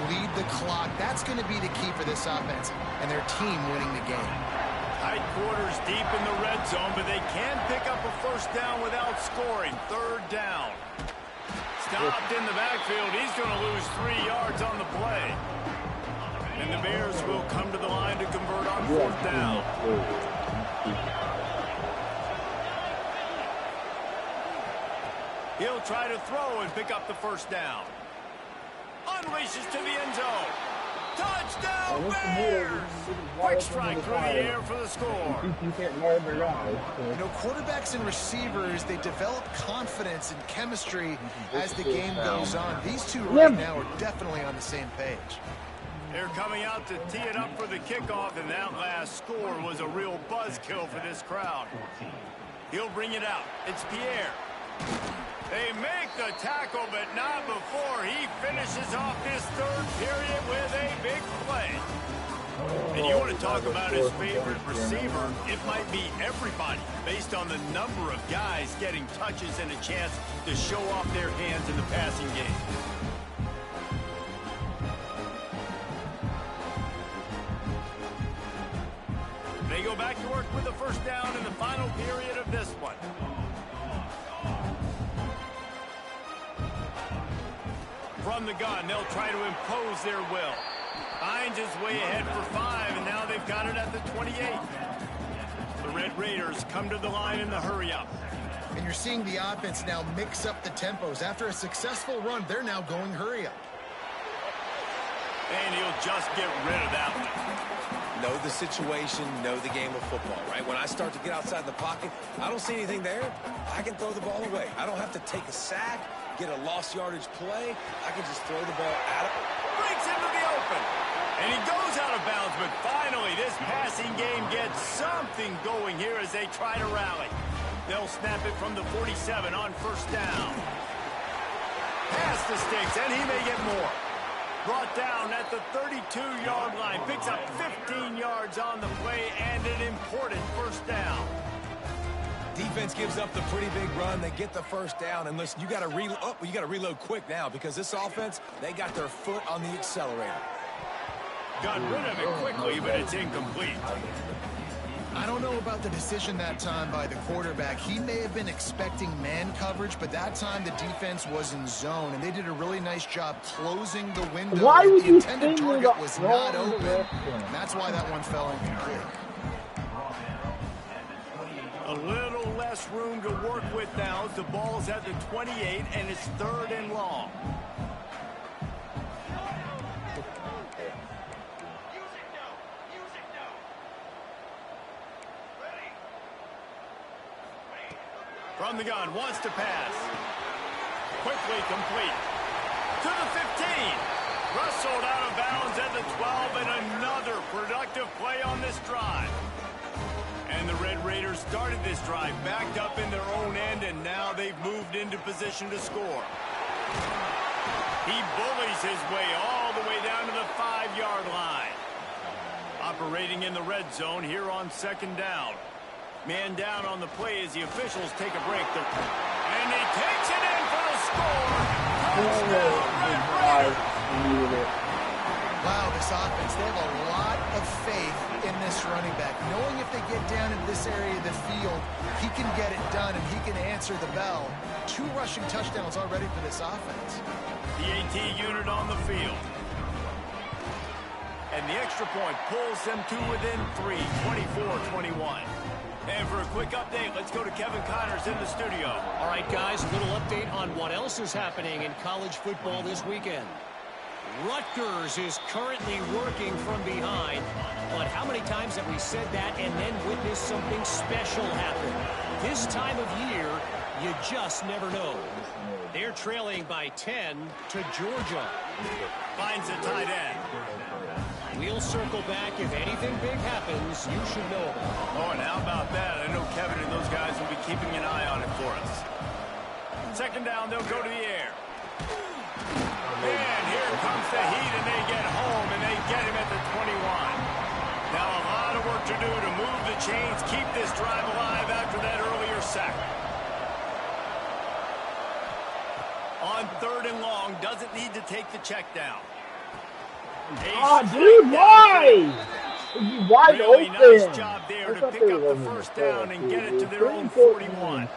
bleed the clock. That's going to be the key for this offense and their team winning the game. Tight quarters deep in the red zone, but they can pick up a 1st down without scoring. 3rd down. Stopped in the backfield. He's going to lose 3 yards on the play. And the Bears will come to the line to convert on 4th down. He'll try to throw and pick up the 1st down. Unleashes to the end zone. Touchdown, Bears! Quick strike through the air for the score. You know, quarterbacks and receivers, they develop confidence and chemistry as the game goes on. These two right now are definitely on the same page. They're coming out to tee it up for the kickoff, and that last score was a real buzzkill for this crowd. He'll bring it out. It's Pierre. They make the tackle, but not before he finishes off his 3rd period with a big play. And you want to talk about his favorite receiver, it might be everybody, based on the number of guys getting touches and a chance to show off their hands in the passing game. They go back to work with the 1st down in the final period of this one. From the gun, they'll try to impose their will. Finds his way ahead for 5, and now they've got it at the 28. The Red Raiders come to the line in the hurry-up. And you're seeing the offense now mix up the tempos. After a successful run, they're now going hurry-up. And he'll just get rid of that one. Know the situation, know the game of football, right? When I start to get outside the pocket, I don't see anything there. I can throw the ball away. I don't have to take a sack, get a lost yardage play. I can just throw the ball out of it. Breaks into the open. And he goes out of bounds, but finally this passing game gets something going here as they try to rally. They'll snap it from the 47 on 1st down. Pass the sticks, and he may get more. Brought down at the 32-yard line. Picks up 15 yards on the play and an important 1st down. Defense gives up the pretty big run. They get the 1st down. And listen, you got to reload quick now because this offense, they got their foot on the accelerator. Got rid of it quickly, but it's incomplete. I don't know about the decision that time by the quarterback. He may have been expecting man coverage, but that time the defense was in zone, and they did a really nice job closing the window. Why would the you intended think target was not open, and that's why that one fell incomplete. A little less room to work with now. The ball's at the 28, and it's 3rd and long. From the gun, wants to pass. Quickly complete. To the 15. Rustled out of bounds at the 12, and another productive play on this drive. And the Red Raiders started this drive backed up in their own end, and now they've moved into position to score. He bullies his way all the way down to the 5-yard line. Operating in the red zone here on 2nd down. Man down on the play as the officials take a break. And he takes it in for the score. Wow, this offense, they have a lot of faith in this running back. Knowing if they get down in this area of the field, he can get it done and he can answer the bell. 2 rushing touchdowns already for this offense. The AT unit on the field. And the extra point pulls them to within 3, 24-21. And for a quick update, let's go to Kevin Connors in the studio. All right, guys, a little update on what else is happening in college football this weekend. Rutgers is currently working from behind, but how many times have we said that and then witnessed something special happen? This time of year, You just never know. They're trailing by 10 to Georgia. Finds a tight end. We'll circle back. If anything big happens, you should know about it. Oh, and how about that? I know Kevin and those guys will be keeping an eye on it for us. Second down, they'll go to the air. And here comes the heat, and they get home, and they get him at the 21. Now a lot of work to do to move the chains, keep this drive alive after that earlier sack. On 3rd and long, doesn't need to take the check down. Dude, why? He's wide really open. Nice job there to pick up the first down and get it to their own 41.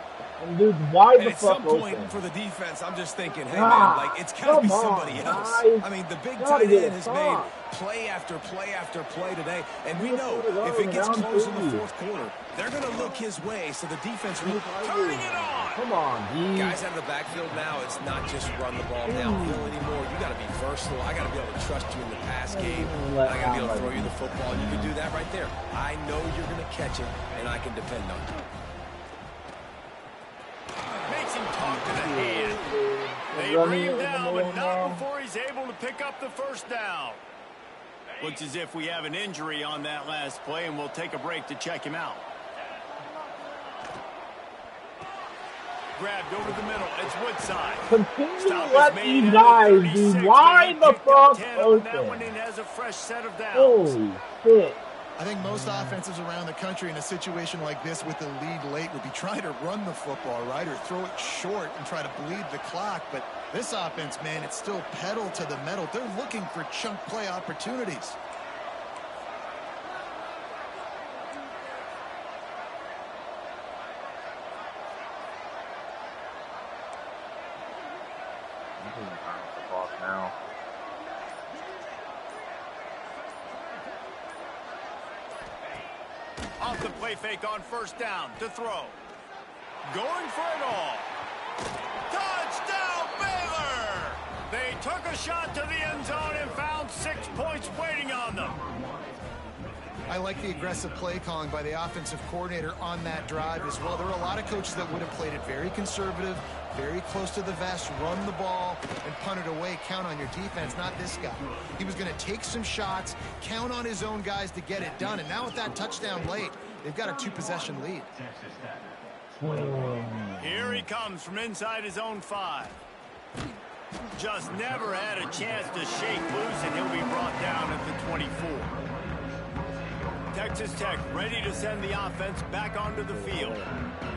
And dude's wide the At fuck some point open. for the defense, I'm just thinking, hey, man, like, it's got to be somebody else. I mean, the big tight end has made play after play after play today, and we know if it gets close in the 4th quarter, they're going to look his way, so the defense will turning it on. Come on, dude. Guys out of the backfield now, it's not just run the ball downhill anymore. You got to be versatile. I got to be able to trust you in the pass game. I got to be able to throw you the football. You can do that right there. I know you're going to catch it, and I can depend on you. Makes him talk to the hand. They bring him down, but not before he's able to pick up the first down. Looks as if we have an injury on that last play, and we'll take a break to check him out. Grabbed over the middle. It's Woodside. Continue to let these guys, dude. Why the fuck open? That one in has a fresh set of downs. Holy shit. I think most offenses around the country in a situation like this with the lead late would be trying to run the football, right, or throw it short and try to bleed the clock. But this offense, man, it's still pedal to the metal. They're looking for chunk play opportunities. Now. Off the play fake on first down to throw. Going for it all. Touchdown, Baylor! They took a shot to the end zone and found 6 points waiting on them. I like the aggressive play calling by the offensive coordinator on that drive as well. There are a lot of coaches that would have played it very conservative, very close to the vest, run the ball, and punt it away. Count on your defense, not this guy. He was going to take some shots, count on his own guys to get it done. And now with that touchdown late, they've got a 2-possession lead. Here he comes from inside his own 5. Just never had a chance to shake loose, and he'll be brought down at the 24. Texas Tech ready to send the offense back onto the field.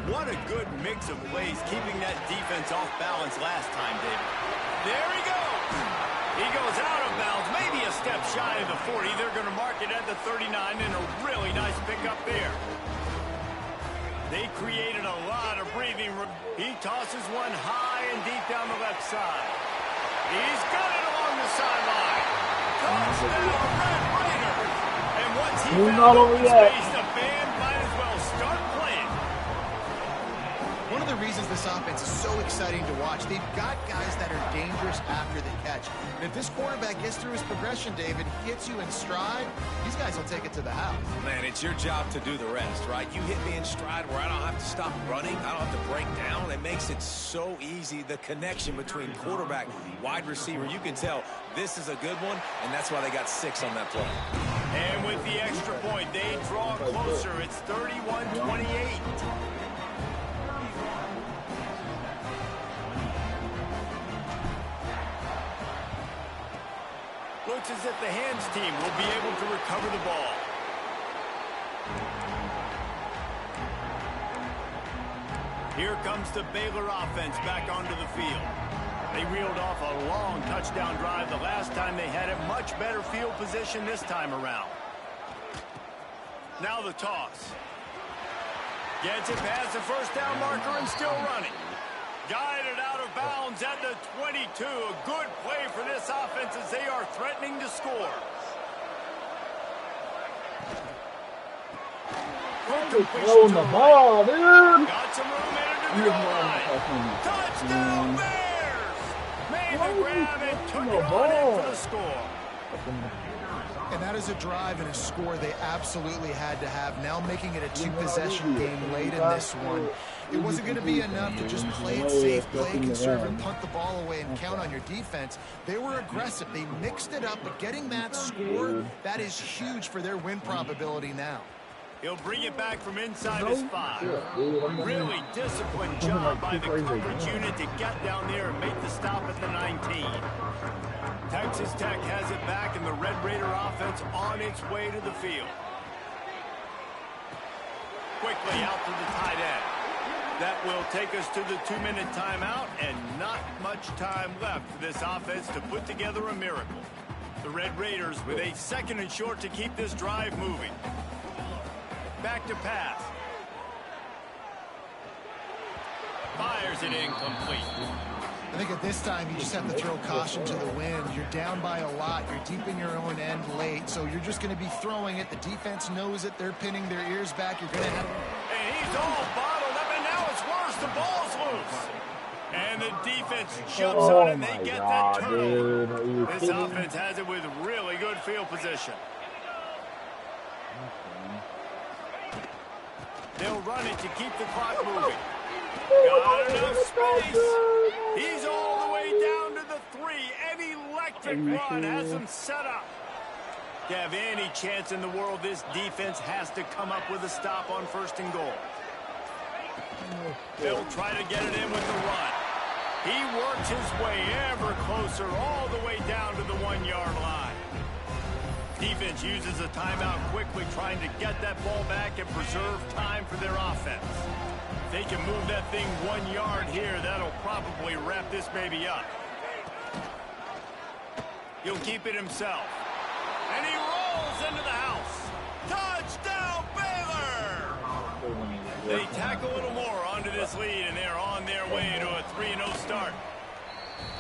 What a good mix of plays, keeping that defense off balance last time, David. There he goes. He goes out of bounds, maybe a step shy of the 40. They're going to mark it at the 39, and a really nice pickup there. They created a lot of breathing room. He tosses one high and deep down the left side. He's got it along the sideline. Touchdown, Red Raiders. And once he found open space, the band might as well start playing. One of the reasons this offense is so exciting to watch, they've got guys that are dangerous after the catch. And if this quarterback gets through his progression, David, hits you in stride, these guys will take it to the house. Man, it's your job to do the rest, right? You hit me in stride where I don't have to stop running. I don't have to break down. It makes it so easy, the connection between quarterback, wide receiver. You can tell this is a good one, and that's why they got 6 on that play. And with the extra point, they draw closer. It's 31-28. Looks as if the hands team will be able to recover the ball. Here comes the Baylor offense back onto the field. They reeled off a long touchdown drive the last time they had it. Much better field position this time around. Now the toss. Gets it past the first down marker and still running. Guided out of bounds at the 22. A good play for this offense as they are threatening to score. Throwing the ball, dude. Got some room in the line. Touchdown Bears! Made the grab and took it on in for the score. And that is a drive and a score they absolutely had to have. Now making it a two-possession game late in this one. It wasn't going to be enough to just play it safe, play conservative, punt the ball away, and count on your defense. They were aggressive. They mixed it up, but getting that score, that is huge for their win probability now. He'll bring it back from inside his 5. Really disciplined job by the coverage unit to get down there and make the stop at the 19. Texas Tech has it back, and the Red Raider offense on its way to the field. Quickly out to the tight end. That will take us to the 2-minute timeout, and not much time left for this offense to put together a miracle. The Red Raiders with a 2nd and short to keep this drive moving. Back to pass. Fires it incomplete. I think at this time, you just have to throw caution to the wind. You're down by a lot. You're deep in your own end late, so you're just going to be throwing it. The defense knows it. They're pinning their ears back. You're going to have... And he's all bottled up, and now it's worse. The ball's loose. And the defense jumps on it, and they get that turnover. This offense has it with really good field position. They'll run it to keep the clock moving. Got enough space. He's all the way down to the 3. An electric run has him set up. To have any chance in the world, this defense has to come up with a stop on 1st and goal. They'll try to get it in with the run. He works his way ever closer all the way down to the 1-yard line. Defense uses a timeout quickly, trying to get that ball back and preserve time for their offense. If they can move that thing 1 yard here, that'll probably wrap this baby up. He'll keep it himself. And he rolls into the house. Touchdown, Baylor! They tack a little more onto this lead, and they're on their way to a 3-0 start.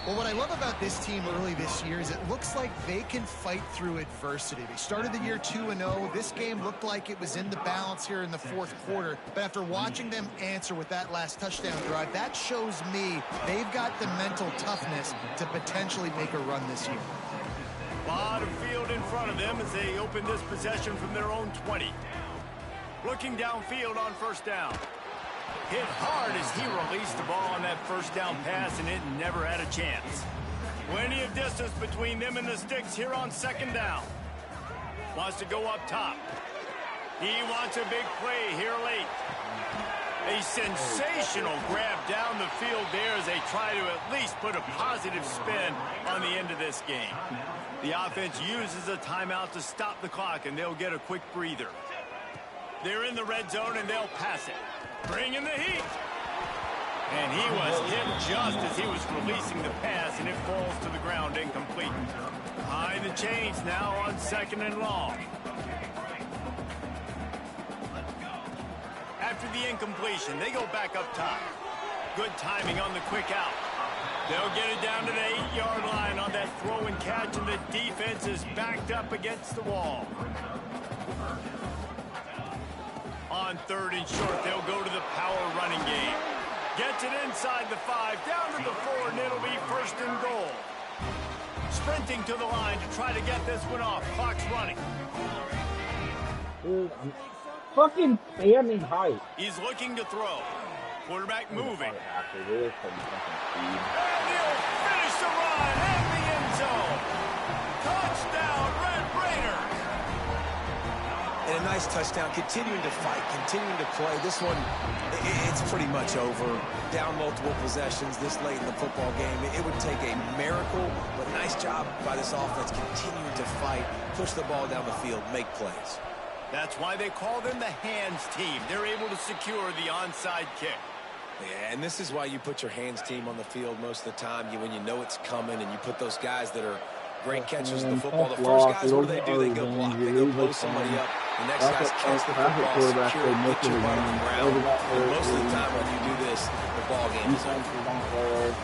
Well, what I love about this team early this year is it looks like they can fight through adversity. They started the year 2-0. This game looked like it was in the balance here in the 4th quarter. But after watching them answer with that last touchdown drive, that shows me they've got the mental toughness to potentially make a run this year. A lot of field in front of them as they open this possession from their own 20. Looking downfield on 1st down. Hit hard as he released the ball on that 1st down pass, and it never had a chance. Plenty of distance between them and the sticks here on 2nd down. Wants to go up top. He wants a big play here late. A sensational grab down the field there as they try to at least put a positive spin on the end of this game. The offense uses a timeout to stop the clock, and they'll get a quick breather. They're in the red zone, and they'll pass it. Bringing the heat. And he was hit just as he was releasing the pass, and it falls to the ground incomplete. High the chains now on 2nd and long. After the incompletion, they go back up top. Good timing on the quick out. They'll get it down to the 8-yard line on that throw and catch, and the defense is backed up against the wall. On 3rd and short, they'll go to the power running game. Gets it inside the 5, down to the 4, and it'll be 1st and goal. Sprinting to the line to try to get this one off. Clock's running. Dude, I'm fucking standing height. He's looking to throw. Quarterback moving. After this, And he'll finish the run in the end zone. Touchdown, Red Raiders. And a nice touchdown, continuing to fight, continuing to play. This one, it's pretty much over. Down multiple possessions this late in the football game. It would take a miracle, but nice job by this offense continuing to fight, push the ball down the field, make plays. That's why they call them the hands team. They're able to secure the onside kick. Yeah, and this is why you put your hands team on the field most of the time. When you know it's coming, and you put those guys that are great catchers in the football. The first guys, what do? They go block. They go blow somebody up. The next guys catch the football, secure it, get your butt on the ground. And most of the time when you do this, the ball game is over.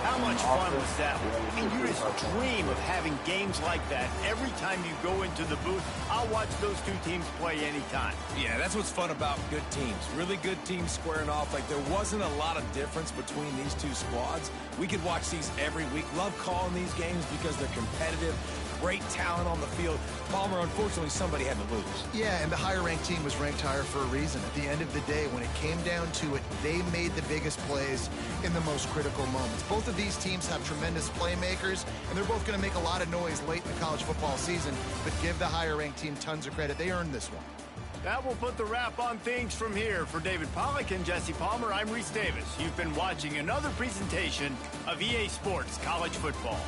How much fun was that? I mean, you just dream of having games like that every time you go into the booth. I'll watch those two teams play anytime. Yeah, that's what's fun about good teams. Really good teams squaring off. Like, there wasn't a lot of difference between these two squads. We could watch these every week. Love calling these games because they're competitive. great talent on the field. Palmer, unfortunately, somebody had to lose. Yeah, and the higher-ranked team was ranked higher for a reason. At the end of the day, when it came down to it, they made the biggest plays in the most critical moments. Both of these teams have tremendous playmakers, and they're both going to make a lot of noise late in the college football season, but give the higher-ranked team tons of credit. They earned this one. That will put the wrap on things from here. For David Pollack and Jesse Palmer, I'm Reese Davis. You've been watching another presentation of EA Sports College Football.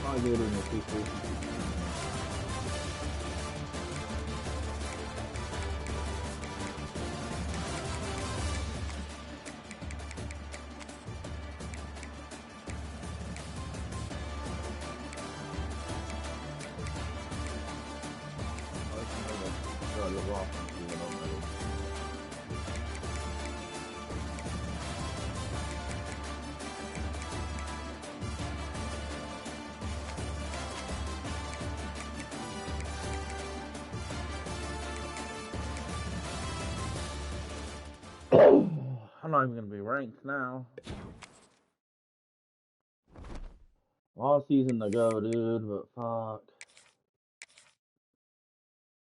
I'll get in the people. I'm not even gonna be ranked now. Long season to go, dude, but fuck.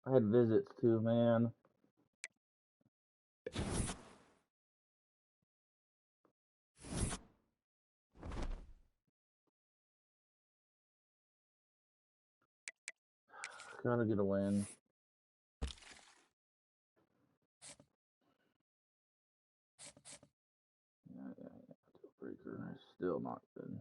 I had visits too, man. Gotta get a win. Yeah. Breaker. Still not good.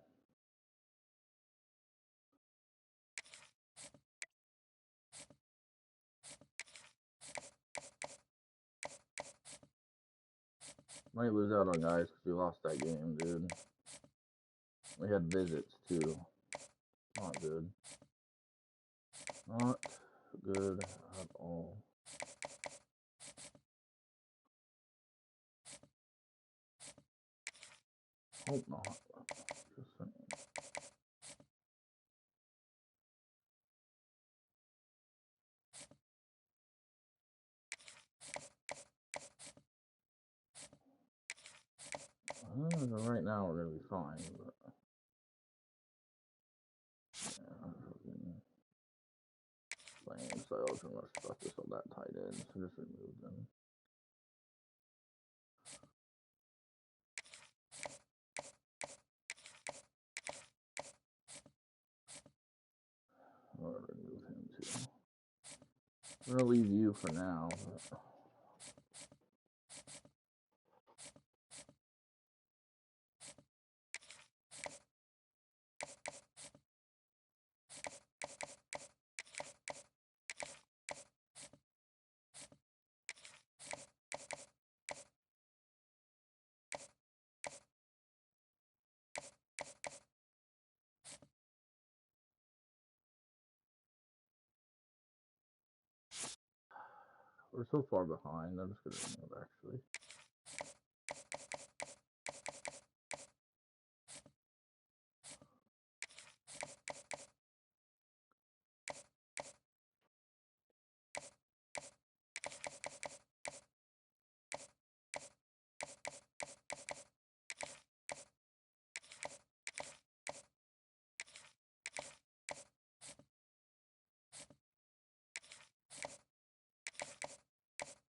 Might lose out on guys because we lost that game, dude. We had visits too. Not good. Not good at all. Hope not. Just saying. Right now we're gonna be fine, but yeah, playing styles and much stuff just on that tight end, so just remove them. I'm gonna remove him too. I'm gonna leave you for now, but we're so far behind. I'm just gonna remove actually.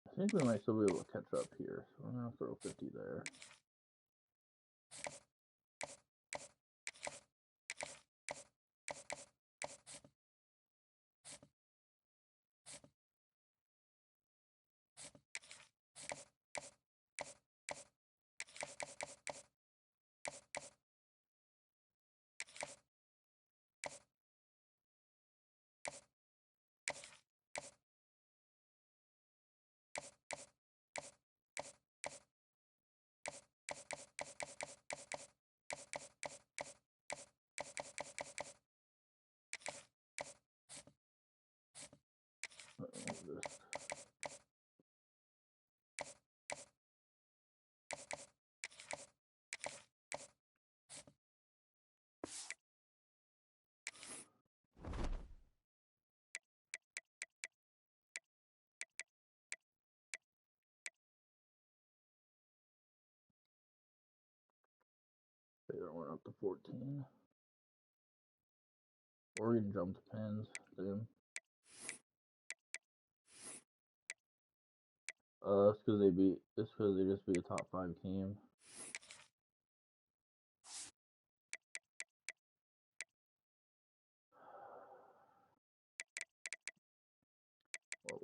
I think we might still be able to catch up here, so I'm gonna throw 50 there. We're up to 14. Oregon jumped pins. Damn. It's because they just beat a top 5 team. Whoa.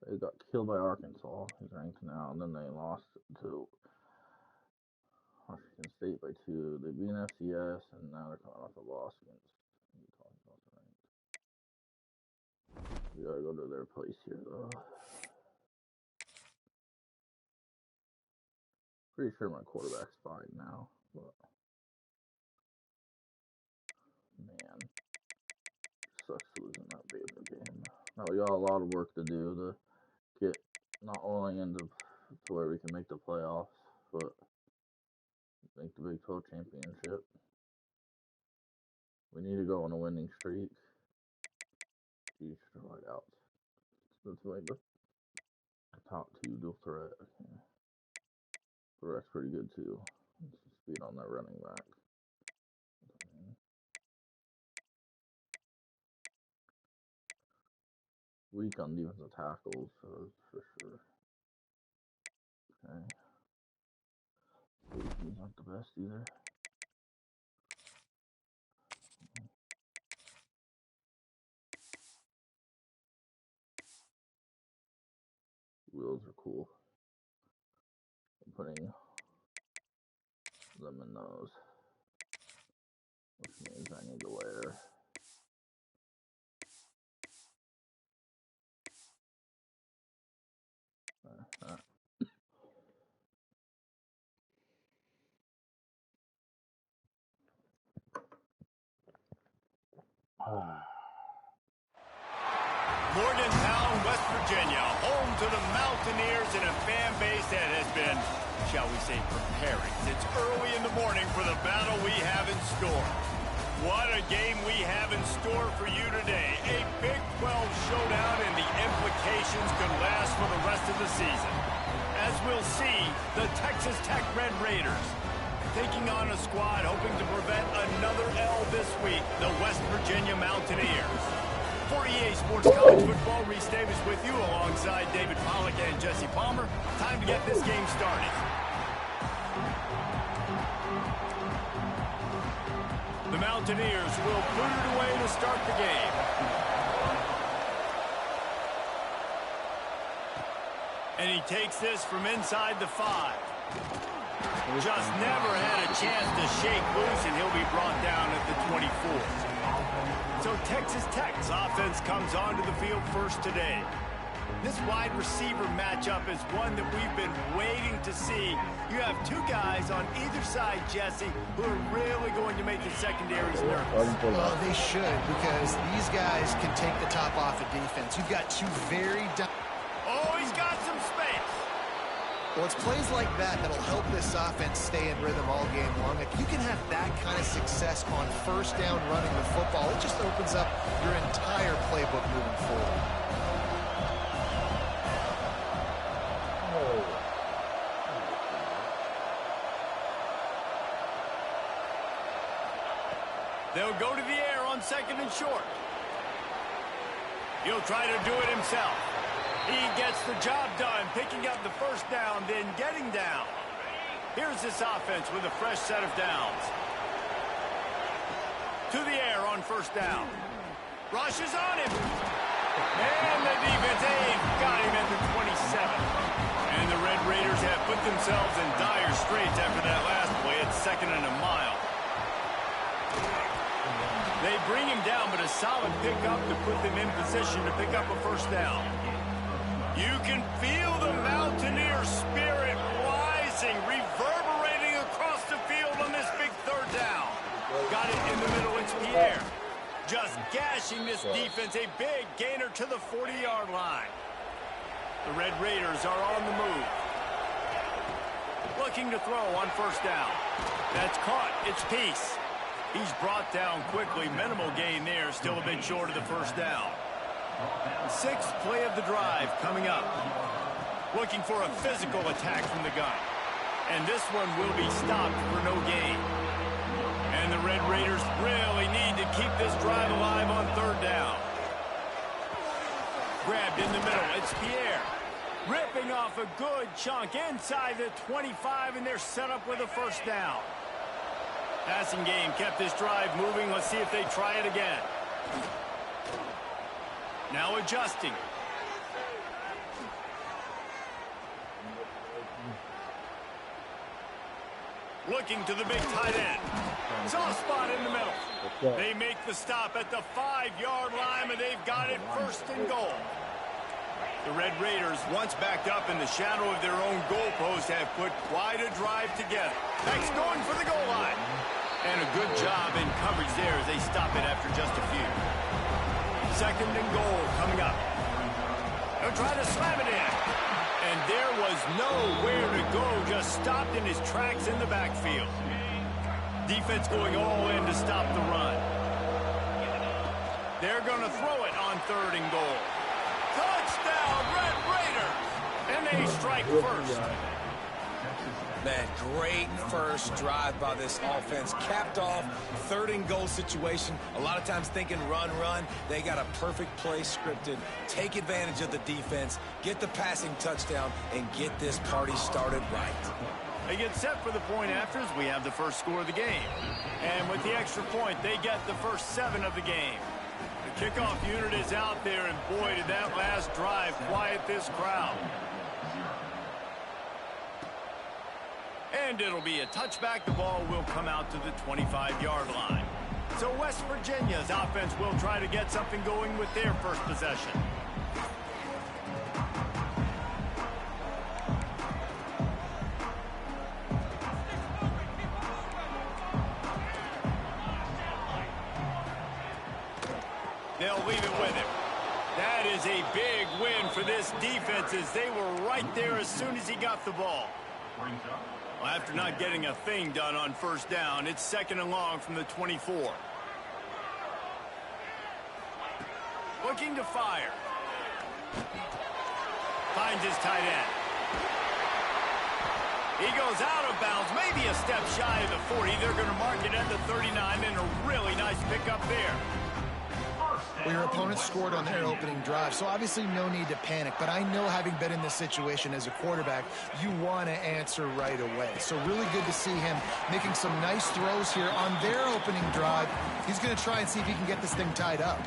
They got killed by Arkansas. He's ranked now, and then they lost to Washington State by 2. They beat an FCS, and now they're coming off a loss against Utah. We gotta go to their place here, though. Pretty sure my quarterback's fine now, but man, sucks losing that Baylor game. Now we got a lot of work to do to get not only into to where we can make the playoffs, but make the Big 12 championship. We need to go on a winning streak. Geez, right out. That's like the top 2 dual threat. Okay. That's pretty good too. Speed on that running back. Weak on defensive tackles, so for sure. Okay. Safety's not the best either. Wheels are cool. I'm putting them in those, which means I need to wear Morgantown, West Virginia, home to the Mountaineers and a fan base that has been, shall we say, preparing. It's early in the morning for the battle we have in store. What a game we have in store for you today. A Big 12 showdown, and the implications could last for the rest of the season. As we'll see, the Texas Tech Red Raiders taking on a squad hoping to prevent another L this week, the West Virginia Mountaineers. For EA Sports College Football, Reese Davis with you alongside David Pollack and Jesse Palmer. Time to get this game started. The Mountaineers will put it away to start the game. And he takes this from inside the 5. Just never had a chance to shake loose, and he'll be brought down at the 24. So Texas Tech's offense comes onto the field first today. This wide receiver matchup is one that we've been waiting to see. You have 2 guys on either side, Jesse, who are really going to make the secondaries nervous. Well, they should, because these guys can take the top off of defense. You've got 2 very... Oh, he's got some space. Well, it's plays like that that'll help this offense stay in rhythm all game long. If you can have that kind of success on first down running the football, it just opens up your entire playbook moving forward. They'll go to the air on 2nd and short. He'll try to do it himself. He gets the job done, picking up the first down, then getting down. Here's this offense with a fresh set of downs. To the air on first down. Rush is on him. And the defense, got him at the 27. And the Red Raiders have put themselves in dire straits after that last play. It's 2nd and a mile. They bring him down, but a solid pickup to put them in position to pick up a first down. You can feel the Mountaineer spirit rising, reverberating across the field on this big 3rd down. Got it in the middle, it's Pierre. Just gashing this defense, a big gainer to the 40-yard line. The Red Raiders are on the move. Looking to throw on first down. That's caught, it's Peace. He's brought down quickly, minimal gain there, still a bit short of the first down. Sixth play of the drive coming up. Looking for a physical attack from the gun. And this one will be stopped for no gain. And the Red Raiders really need to keep this drive alive on third down. Grabbed in the middle. It's Pierre. Ripping off a good chunk inside the 25, and they're set up with a first down. Passing game kept this drive moving. Let's see if they try it again. Now adjusting. Looking to the big tight end. Soft spot in the middle. They make the stop at the 5-yard line, and they've got it first and goal. The Red Raiders, once backed up in the shadow of their own goalpost, have put quite a drive together. Next, going for the goal line. And a good job in coverage there as they stop it after just a few. Second and goal coming up. They'll try to slam it in. And there was nowhere to go, just stopped in his tracks in the backfield. Defense going all in to stop the run. They're going to throw it on third and goal. Touchdown, Red Raiders! And they strike first. Man, great first drive by this offense. Capped off, third and goal situation. A lot of times thinking run, run. They got a perfect play scripted. Take advantage of the defense, get the passing touchdown, and get this party started right. They get set for the point afters. We have the first score of the game. And with the extra point, they get the first 7 of the game. The kickoff unit is out there, and boy, did that last drive quiet this crowd. And it'll be a touchback. The ball will come out to the 25-yard line. So West Virginia's offense will try to get something going with their first possession. They'll leave it with him. That is a big win for this defense as they were right there as soon as he got the ball. Well, after not getting a thing done on first down, it's second and long from the 24. Looking to fire. Finds his tight end. He goes out of bounds, maybe a step shy of the 40. They're going to mark it at the 39, and a really nice pickup there. Well, your opponent scored on their opening drive, so obviously no need to panic. But I know, having been in this situation as a quarterback, you want to answer right away. So really good to see him making some nice throws here on their opening drive. He's going to try and see if he can get this thing tied up.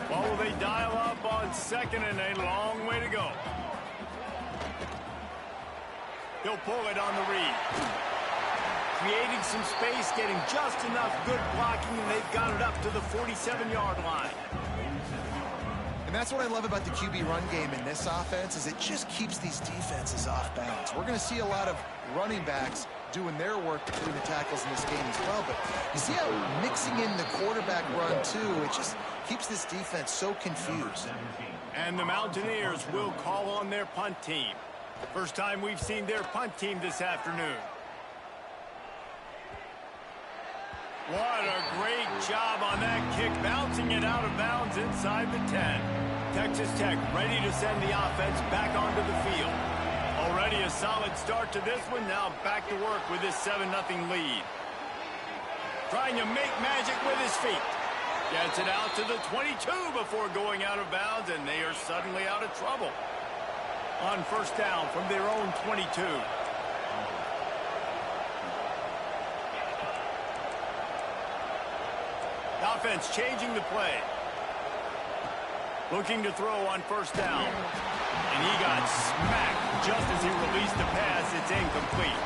Well, will they dial up on second, and a long way to go. He'll pull it on the read. Creating some space, getting just enough good blocking, and they've got it up to the 47-yard line. And that's what I love about the QB run game in this offense, is it just keeps these defenses off balance. We're going to see a lot of running backs doing their work between the tackles in this game as well. But you see how mixing in the quarterback run, too, it just keeps this defense so confused. And the Mountaineers will call on their punt team. First time we've seen their punt team this afternoon. What a great job on that kick, bouncing it out of bounds inside the 10. Texas Tech ready to send the offense back onto the field. Already a solid start to this one, now back to work with this 7-0 lead. Trying to make magic with his feet. Gets it out to the 22 before going out of bounds, and they are suddenly out of trouble. On first down from their own 22. Offense changing the play. Looking to throw on first down. And he got smacked just as he released the pass. It's incomplete.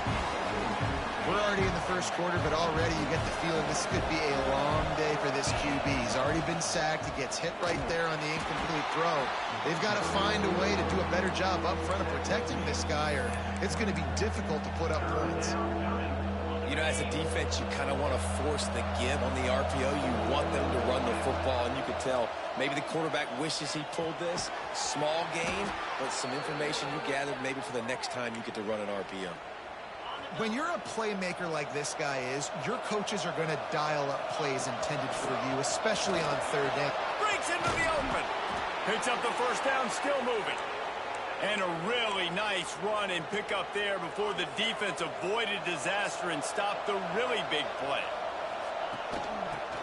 We're already in the first quarter, but already you get the feeling this could be a long day for this QB. He's already been sacked. He gets hit right there on the incomplete throw. They've got to find a way to do a better job up front of protecting this guy, or it's going to be difficult to put up points. You know, as a defense, you kind of want to force the give on the RPO. You want them to run the football, and you could tell maybe the quarterback wishes he pulled this. Small gain, but some information you gathered maybe for the next time you get to run an RPO. When you're a playmaker like this guy is, your coaches are going to dial up plays intended for you, especially on third down. Breaks into the open. Picks up the first down, still moving. And a really nice run and pick up there before the defense avoided disaster and stopped the really big play.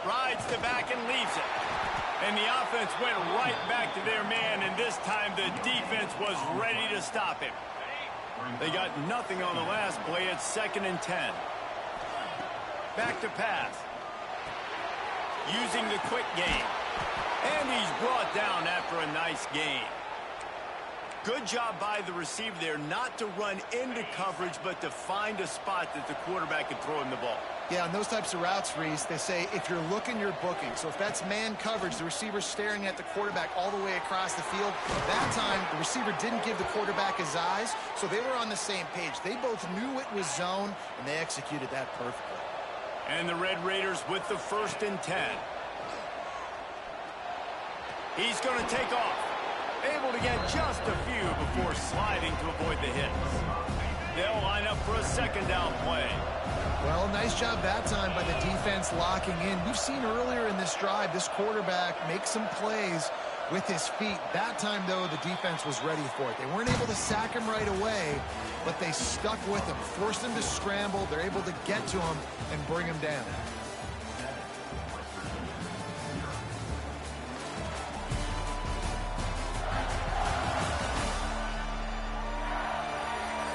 Rides the back and leaves it. And the offense went right back to their man, and this time the defense was ready to stop him. They got nothing on the last play. It's 2nd and 10. Back to pass. Using the quick game. And he's brought down after a nice gain. Good job by the receiver there not to run into coverage, but to find a spot that the quarterback could throw him the ball. Yeah, on those types of routes, Reese, they say if you're looking, you're booking. So if that's man coverage, the receiver's staring at the quarterback all the way across the field. That time, the receiver didn't give the quarterback his eyes, so they were on the same page. They both knew it was zone, and they executed that perfectly. And the Red Raiders with the 1st and 10. He's going to take off. Able to get just a few before sliding to avoid the hits. They'll line up for a 2nd down play. Well, nice job that time by the defense locking in. We've seen earlier in this drive, this quarterback make some plays with his feet. That time, though, the defense was ready for it. They weren't able to sack him right away, but they stuck with him, forced him to scramble. They're able to get to him and bring him down.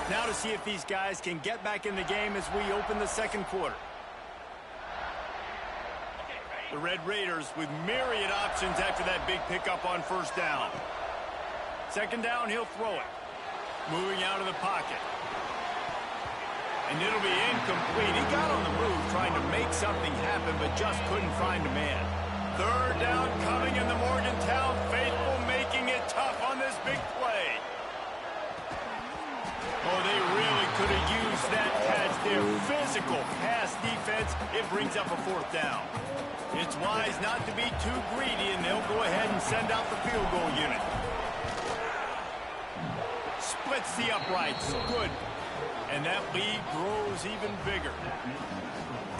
Now to see if these guys can get back in the game as we open the 2nd quarter. The Red Raiders with myriad options after that big pickup on 1st down. 2nd down, he'll throw it. Moving out of the pocket. And it'll be incomplete. He got on the move trying to make something happen, but just couldn't find a man. 3rd down coming in the Morgantown faithful, making it tough on this big play. Oh, they really could have used that catch there. Physical pass defense. It brings up a 4th down. It's wise not to be too greedy, and they'll go ahead and send out the field goal unit. Splits the uprights. Good. And that lead grows even bigger.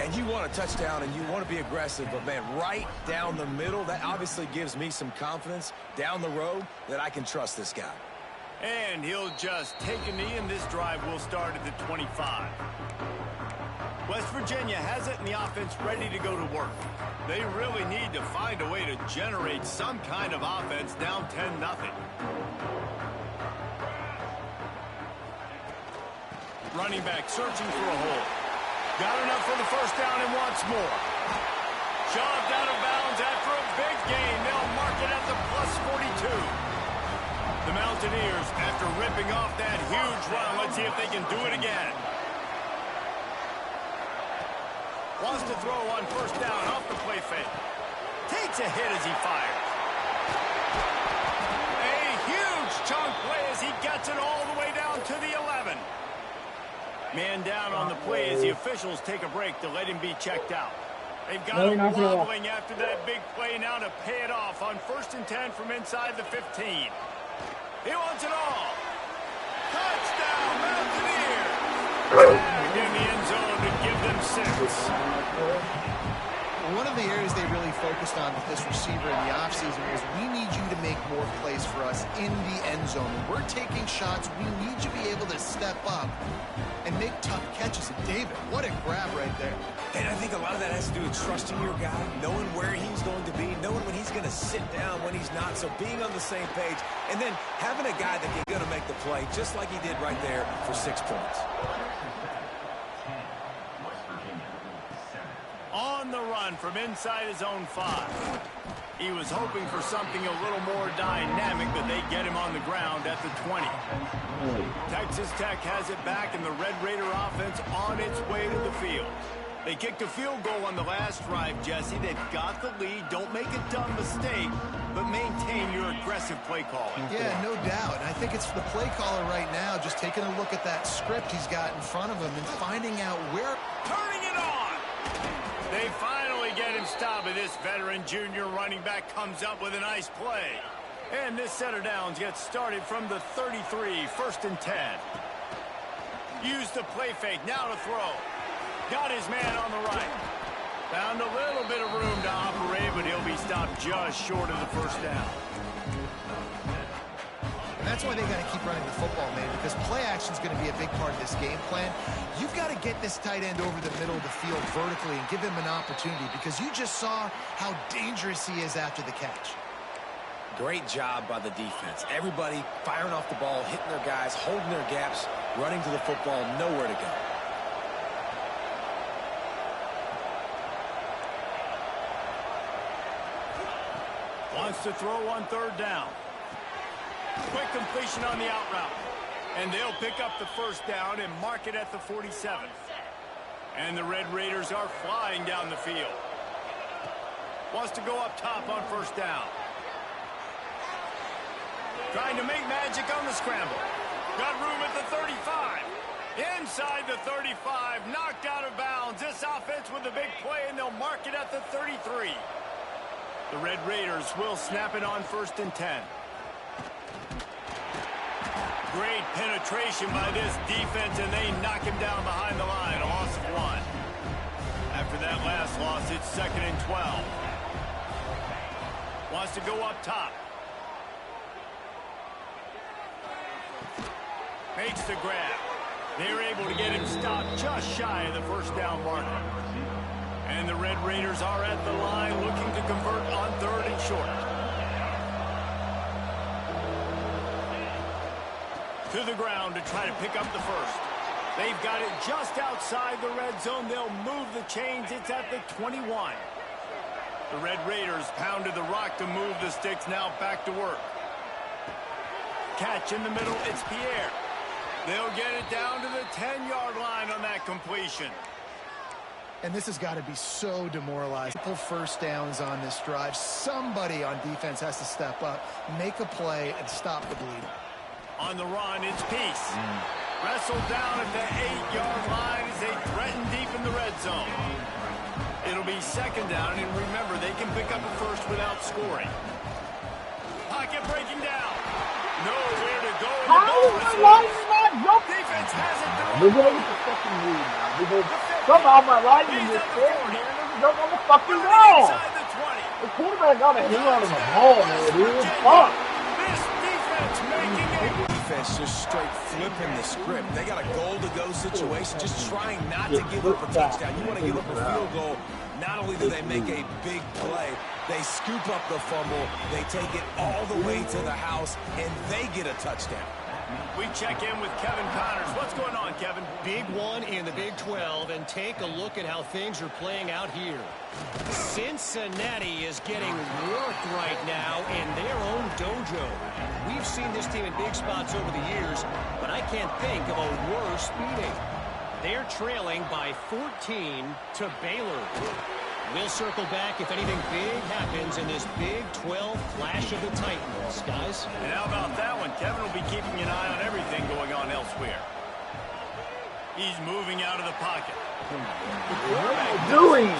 And you want a touchdown, and you want to be aggressive, but, man, right down the middle, that obviously gives me some confidence down the road that I can trust this guy. And he'll just take a knee, and this drive will start at the 25. West Virginia has it, and the offense ready to go to work. They really need to find a way to generate some kind of offense down 10-0. Running back searching for a hole. Got enough for the 1st down and wants more. Shoved out of bounds after a big gain. They'll mark it at the +42. The Mountaineers, after ripping off that huge run, let's see if they can do it again. Wants to throw on 1st down off the play fake. Takes a hit as he fires. A huge chunk play as he gets it all the way down to the 11. Man down on the play as the officials take a break to let him be checked out. They've got him wobbling after that big play now to pay it off on 1st and 10 from inside the 15. He wants it all. Touchdown, Mountaineers. Back in the end zone to give them 6. One of the areas they really focused on with this receiver in the offseason was we need you to make more plays for us in the end zone. When we're taking shots, we need you to be able to step up and make tough catches. And David, what a grab right there. And I think a lot of that has to do with trusting your guy, knowing where he's going to be, knowing when he's going to sit down, when he's not. So being on the same page, and then having a guy that can going to make the play, just like he did right there for 6 points. On the run from inside his own 5. He was hoping for something a little more dynamic, but they get him on the ground at the 20. Texas Tech has it back, and the Red Raider offense on its way to the field. They kicked a field goal on the last drive, Jesse. They've got the lead. Don't make a dumb mistake, but maintain your aggressive play calling. Yeah, no doubt. And I think it's the play caller right now just taking a look at that script he's got in front of him and finding out where. Turning it on! They finally get him stopped, and this veteran junior running back comes up with a nice play. And this set of downs gets started from the 33, 1st and 10. Use the play fake, now to throw. Got his man on the right. Found a little bit of room to operate, but he'll be stopped just short of the first down. And that's why they got to keep running the football, man, because play action is going to be a big part of this game plan. You've got to get this tight end over the middle of the field vertically and give him an opportunity, because you just saw how dangerous he is after the catch. Great job by the defense. Everybody firing off the ball, hitting their guys, holding their gaps, running to the football, nowhere to go. Wants to throw on third down. Quick completion on the out route. And they'll pick up the first down and mark it at the 47. And the Red Raiders are flying down the field. Wants to go up top on first down. Trying to make magic on the scramble. Got room at the 35. Inside the 35. Knocked out of bounds. This offense with a big play, and they'll mark it at the 33. The Red Raiders will snap it on 1st and 10. Great penetration by this defense, and they knock him down behind the line. A loss of 1. After that last loss, it's 2nd and 12. Wants to go up top. Makes the grab. They're able to get him stopped just shy of the first down marker. And the Red Raiders are at the line looking to convert on 3rd and short. To the ground to try to pick up the first. They've got it just outside the red zone. They'll move the chains. It's at the 21. The Red Raiders pounded the rock to move the sticks. Now back to work. Catch in the middle. It's Pierre. They'll get it down to the 10-yard line on that completion. And this has got to be so demoralizing. Couple first downs on this drive. Somebody on defense has to step up, make a play, and stop the bleed. On the run, it's Peace. Wrestled down at the 8-yard line as they threaten deep in the red zone. It'll be 2nd down, and remember, they can pick up a first without scoring. Pocket breaking down. Nowhere to go. Defense has it. We're going to get the second lead now. Because somehow my lineman is there, man. They don't know the fucking ball. The quarterback got a hang on the ball, man. Dude, it's fun. This defense making a Defense just straight flipping the script. They got a goal-to-go situation, just trying not to give up a touchdown. You want to give up a field goal. Not only do they make a big play, they scoop up the fumble, they take it all the way to the house, and they get a touchdown. We check in with Kevin Connors. What's going on, Kevin? Big one in the Big 12, and take a look at how things are playing out here. Cincinnati is getting worked right now in their own dojo. We've seen this team in big spots over the years, but I can't think of a worse meeting. They're trailing by 14 to Baylor. We'll circle back if anything big happens in this Big 12 clash of the Titans, guys. And how about that one? Kevin will be keeping an eye on everything going on elsewhere. He's moving out of the pocket. What are you doing?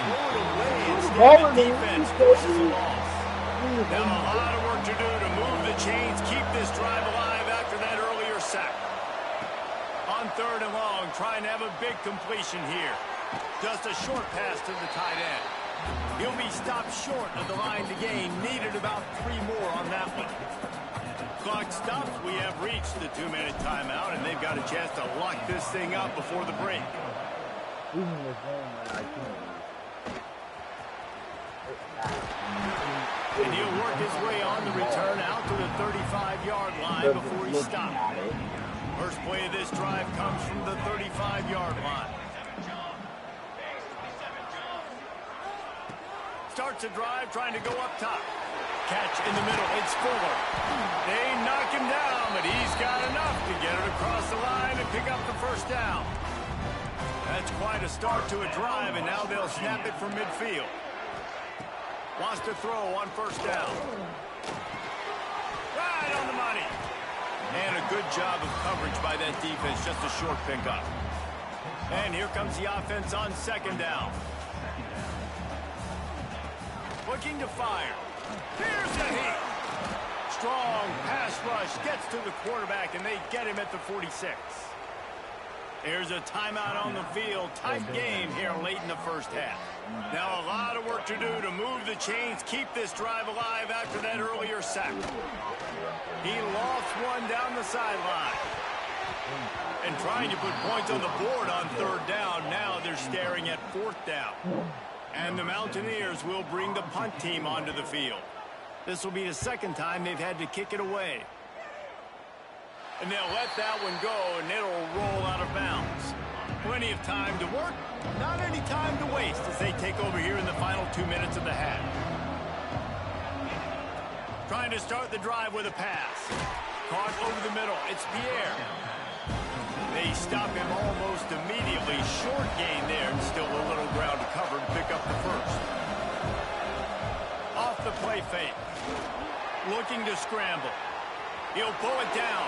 Defense forces a loss. Now a lot of work to do to move the chains, keep this drive alive after that earlier sack. On 3rd and long, trying to have a big completion here. Just a short pass to the tight end. He'll be stopped short of the line to gain. Needed about 3 more on that one. Clock stops. We have reached the 2-minute timeout, and they've got a chance to lock this thing up before the break. And he'll work his way on the return out to the 35-yard line before he stops. First play of this drive comes from the 35-yard line. Starts a drive trying to go up top. Catch in the middle. It's Fuller. They knock him down, but he's got enough to get it across the line and pick up the first down. That's quite a start to a drive, and now they'll snap it from midfield. Wants to throw on first down. Right on the money. And a good job of coverage by that defense. Just a short pickup. And here comes the offense on 2nd down. Looking to fire. Here's a hit. Strong pass rush gets to the quarterback, and they get him at the 46. There's a timeout on the field. Tight game here late in the first half. Now a lot of work to do to move the chains, keep this drive alive after that earlier sack. He lost one down the sideline. And trying to put points on the board on third down. Now they're staring at fourth down. And the Mountaineers will bring the punt team onto the field. This will be the second time they've had to kick it away. And they'll let that one go, and it'll roll out of bounds. Plenty of time to work, not any time to waste as they take over here in the final 2 minutes of the half. Trying to start the drive with a pass. Caught over the middle. It's Pierre. They stop him almost immediately. Short gain there, and still a little ground to cover to pick up the first. Off the play fake. Looking to scramble. He'll pull it down.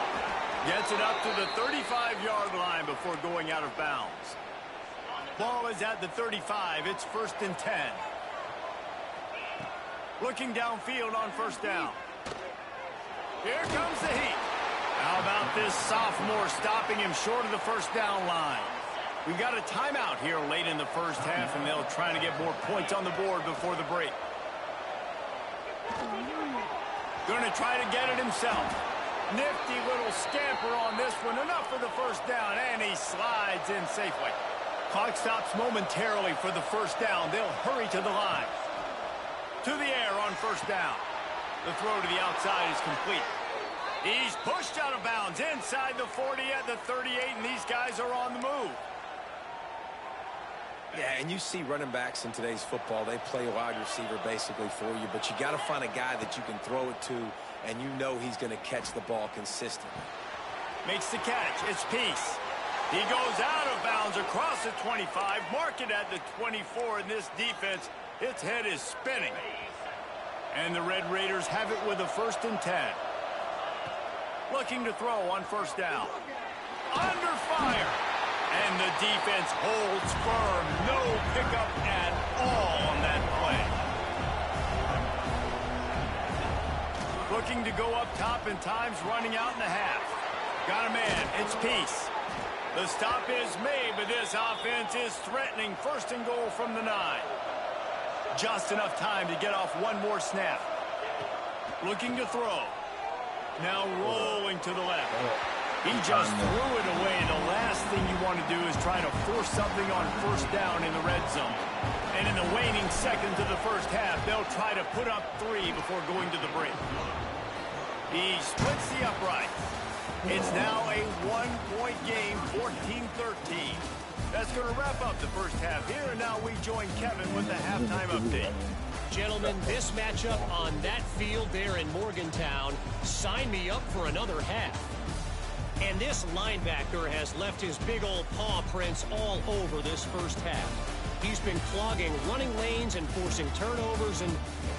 Gets it up to the 35-yard line before going out of bounds. Ball is at the 35. It's 1st and 10. Looking downfield on first down. Here comes the heat. How about this sophomore stopping him short of the first down line? We've got a timeout here late in the first half, and they'll try to get more points on the board before the break. Going to try to get it himself. Nifty little scamper on this one. Enough for the first down, and he slides in safely. Clock stops momentarily for the first down. They'll hurry to the line. To the air on first down. The throw to the outside is complete. He's pushed out of bounds inside the 40 at the 38, and these guys are on the move. Yeah, and you see running backs in today's football, they play wide receiver basically for you, but you got to find a guy that you can throw it to, and you know he's going to catch the ball consistently. Makes the catch. It's Peace. He goes out of bounds across the 25, mark it at the 24, and this defense, its head is spinning. And the Red Raiders have it with a 1st and 10. Looking to throw on first down. Under fire. And the defense holds firm. No pickup at all on that play. Looking to go up top, and time's running out in the half. Got a man. It's Peace. The stop is made, but this offense is threatening. 1st and goal from the 9. Just enough time to get off one more snap. Looking to throw. Now rolling to the left. He just threw it away. The last thing you want to do is try to force something on first down in the red zone. And in the waning seconds of the first half, they'll try to put up 3 before going to the break. He splits the uprights. It's now a 1-point game, 14-13. That's going to wrap up the first half here, and now we join Kevin with the halftime update. Gentlemen, this matchup on that field there in Morgantown, sign me up for another half. And this linebacker has left his big old paw prints all over this first half. He's been clogging running lanes and forcing turnovers, and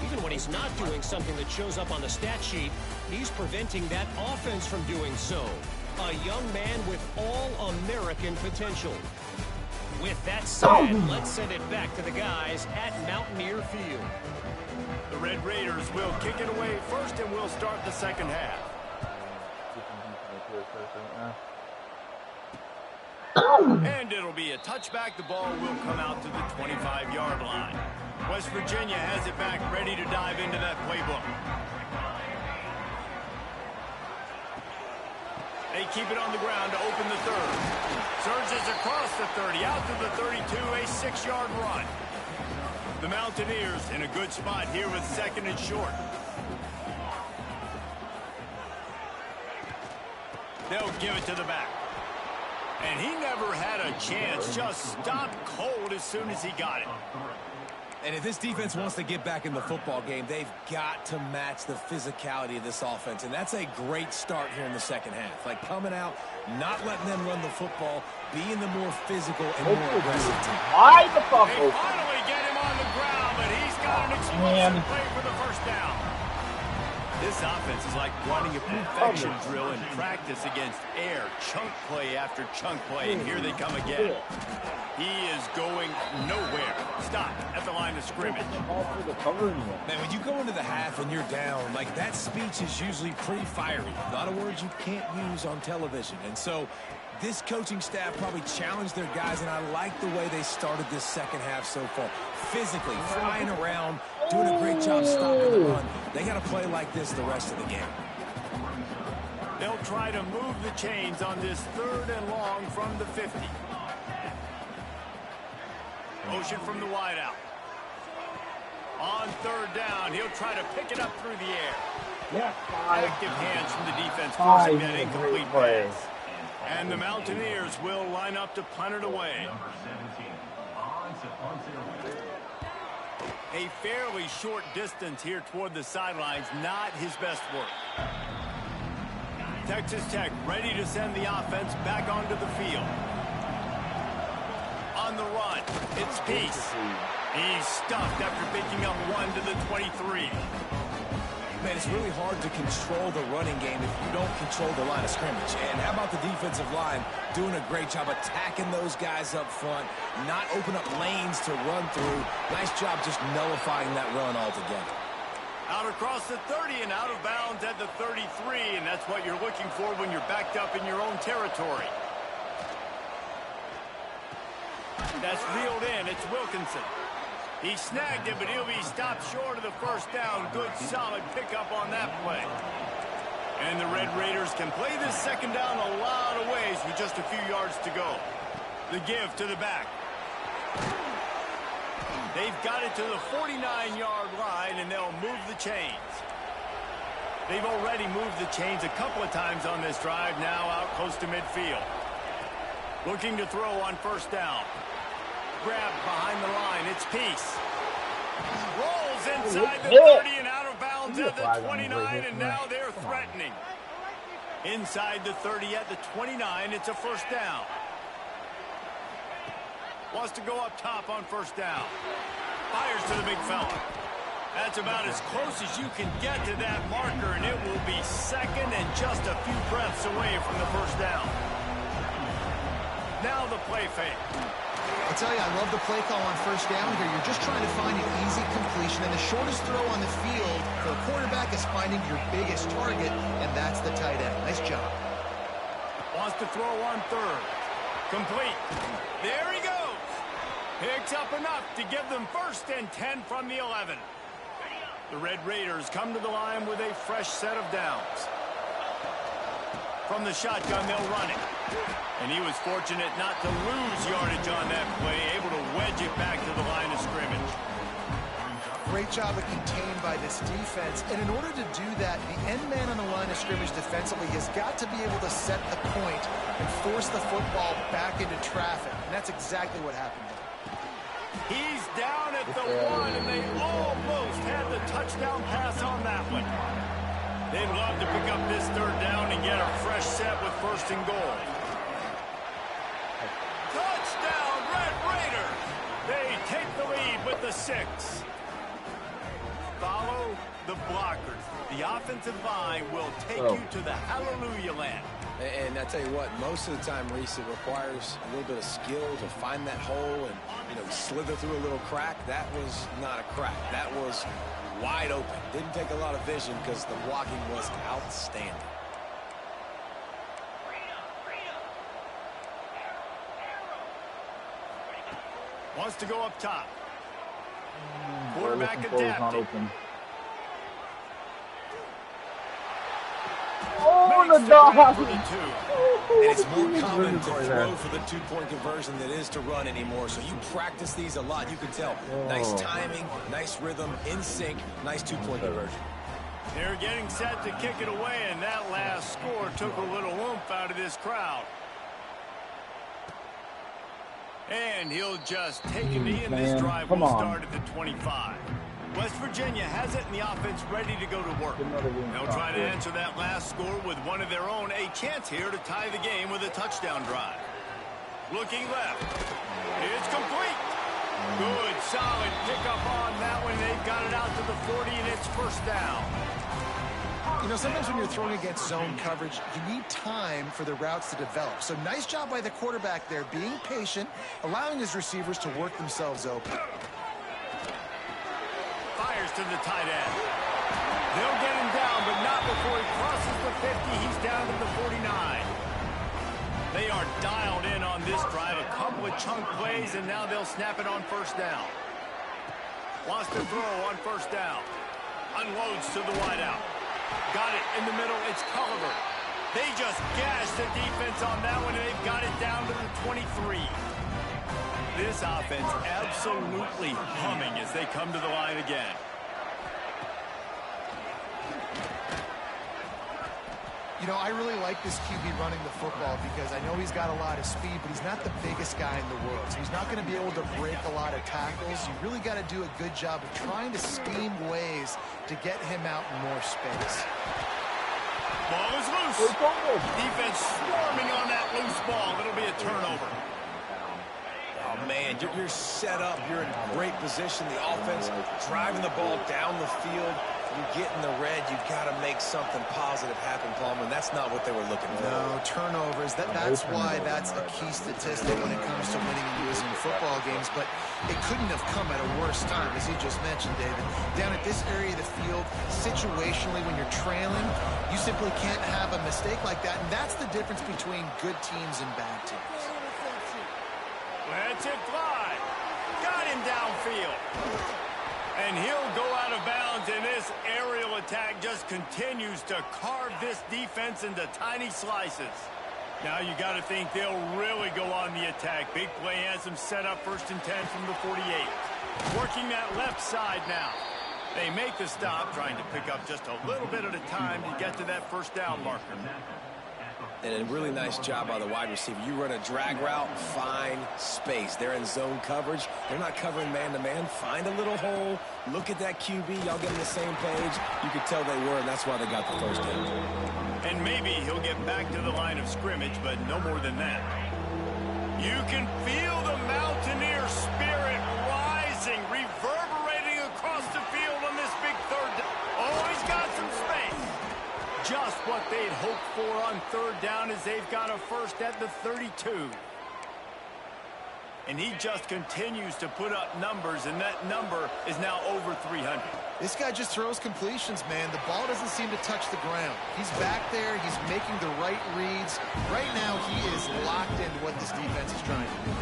even when he's not doing something that shows up on the stat sheet, he's preventing that offense from doing so. A young man with all-American potential. With that said, let's send it back to the guys at Mountaineer Field. The Red Raiders will kick it away first, and we'll start the second half. And it'll be a touchback. The ball will come out to the 25-yard line. West Virginia has it back, ready to dive into that playbook. They keep it on the ground to open the third. Surges across the 30, out to the 32, a 6-yard run. The Mountaineers in a good spot here with 2nd and short. They'll give it to the back. And he never had a chance, just stopped cold as soon as he got it. And if this defense wants to get back in the football game, they've got to match the physicality of this offense. And that's a great start here in the second half. Like coming out, not letting them run the football, being the more physical and more aggressive team. Why the fuck? They finally get him on the ground, but he's got an explosive play for the first down. This offense is like running a perfection drill in practice against air. Chunk play after chunk play, and here they come again. He is going nowhere. Stop at the line of scrimmage. Man, when you go into the half and you're down, like that speech is usually pretty fiery. A lot of words you can't use on television. And so This coaching staff probably challenged their guys, and I like the way they started this second half so far. Physically, flying around, doing a great job stopping the run. They got to play like this the rest of the game. They'll try to move the chains on this 3rd and long from the 50. Motion from the wideout. On 3rd down, he'll try to pick it up through the air. Active hands from the defense forcing that incomplete pass. And the Mountaineers will line up to punt it away. A fairly short distance here toward the sidelines, not his best work. Texas Tech ready to send the offense back onto the field. On the run, it's Peace. He's stuffed after picking up 1 to the 23. Man, it's really hard to control the running game if you don't control the line of scrimmage. And how about the defensive line doing a great job attacking those guys up front, not open up lanes to run through. Nice job just nullifying that run altogether. Out across the 30 and out of bounds at the 33, and that's what you're looking for when you're backed up in your own territory. That's reeled in. It's Wilkinson. He snagged it, but he'll be stopped short of the 1st down. Good, solid pickup on that play. And the Red Raiders can play this 2nd down a lot of ways with just a few yards to go. The give to the back. They've got it to the 49-yard line, and they'll move the chains. They've already moved the chains a couple of times on this drive, now out close to midfield. Looking to throw on 1st down. Grab behind the line. It's Peace. Rolls inside the 30 and out of bounds at the 29, and now they're threatening. Inside the 30 at the 29, it's a 1st down. Wants to go up top on 1st down. Fires to the big fella. That's about as close as you can get to that marker, and it will be 2nd and just a few breaths away from the 1st down. Now the play fake. I tell you, I love the play call on 1st down here. You're just trying to find an easy completion, and the shortest throw on the field for the quarterback is finding your biggest target, and that's the tight end. Nice job. Wants to throw on 3rd. Complete. There he goes. Picks up enough to give them 1st and 10 from the 11. The Red Raiders come to the line with a fresh set of downs. From the shotgun, they'll run it. And he was fortunate not to lose yardage on that play, able to wedge it back to the line of scrimmage. Great job of contained by this defense. And in order to do that, the end man on the line of scrimmage defensively has got to be able to set the point and force the football back into traffic. And that's exactly what happened there. He's down at the 1, and they almost had the touchdown pass on that one. They'd love to pick up this 3rd down and get a fresh set with 1st and goal. Touchdown, Red Raiders! They take the lead with the 6. Follow the blockers. The offensive line will take you to the hallelujah land. And I tell you what, most of the time, Reese, it requires a little bit of skill to find that hole and, slither through a little crack. That was not a crack. That was wide open. Didn't take a lot of vision because the blocking was outstanding. Wants to go up top. Quarterback adapting. Oh, the dog! And it's more common to throw for the 2-point conversion than it is to run anymore. So you practice these a lot. You can tell. Nice timing, nice rhythm, in sync, nice 2-point conversion. They're getting set to kick it away, and that last score took a little oomph out of this crowd. And he'll just take a knee, and this drive will start at the 25. West Virginia has it, and the offense ready to go to work. They'll try to answer that last score with one of their own. A chance here to tie the game with a touchdown drive. Looking left. It's complete. Good, solid pickup on that one. They've got it out to the 40, and it's 1st down. Sometimes when you're throwing against zone coverage, you need time for the routes to develop. So nice job by the quarterback there, being patient, allowing his receivers to work themselves open. Fires to the tight end. They'll get him down, but not before he crosses the 50. He's down to the 49. They are dialed in on this drive. A couple of chunk plays, and now they'll snap it on first down. Wants to throw on first down. Unloads to the wideout. Got it in the middle. It's Culliver. They just gashed the defense on that one, and they've got it down to the 23. This offense absolutely humming as they come to the line again. You know, I really like this QB running the football because I know he's got a lot of speed, but he's not the biggest guy in the world. So he's not going to be able to break a lot of tackles. You really got to do a good job of trying to scheme ways to get him out in more space. Ball is loose. Defense swarming on that loose ball. It'll be a turnover. Oh, man, you're set up. You're in great position. The offense driving the ball down the field. You get in the red, you've got to make something positive happen, Palmer, and that's not what they were looking for. No, turnovers. That's why that's a key statistic when it comes to winning and losing football games, but it couldn't have come at a worse time, as you just mentioned, David. Down at this area of the field, situationally, when you're trailing, you simply can't have a mistake like that, and that's the difference between good teams and bad teams. Let's it fly. Got him downfield. And he'll go out of bounds, and this aerial attack just continues to carve this defense into tiny slices. Now you got to think they'll really go on the attack. Big play has them set up 1st and 10 from the 48. Working that left side now. They make the stop, trying to pick up just a little bit at a time to get to that first down marker. And a really nice job by the wide receiver. You run a drag route, find space. They're in zone coverage. They're not covering man-to-man. Find a little hole. Look at that QB. Y'all get on the same page. You could tell they were, and that's why they got the first down. And maybe he'll get back to the line of scrimmage, but no more than that. You can feel the Mountaineer spirit rising, reverberating across the field on this big third down. Oh, he's got some space. Just what they'd hoped for on third down as they've got a first at the 32. And he just continues to put up numbers, and that number is now over 300. This guy just throws completions, man. The ball doesn't seem to touch the ground. He's back there. He's making the right reads. Right now, he is locked into what this defense is trying to do.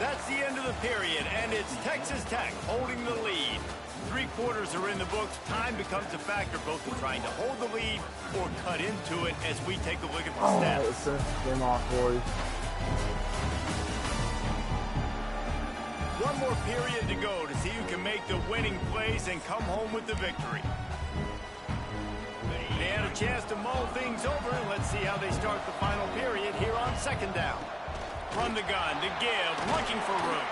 That's the end of the period, and it's Texas Tech holding the lead. 3 quarters are in the books. Time becomes a factor, both in trying to hold the lead or cut into it as we take a look at the stats. Let's finish the game off, boys. One more period to go to see who can make the winning plays and come home with the victory. They had a chance to mull things over, and let's see how they start the final period here on 2nd down. Run the gun to give, looking for room.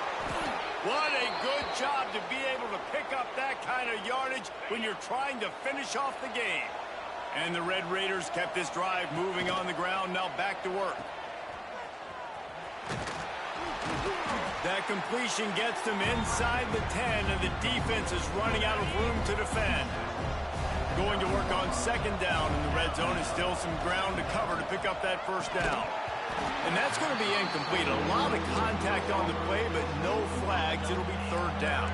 What a good job to be able to pick up that kind of yardage when you're trying to finish off the game. And the Red Raiders kept this drive moving on the ground, now back to work. That completion gets them inside the 10, and the defense is running out of room to defend. Going to work on 2nd down, and the red zone is still some ground to cover to pick up that first down. And that's going to be incomplete. A lot of contact on the play, but no flags. It'll be 3rd down.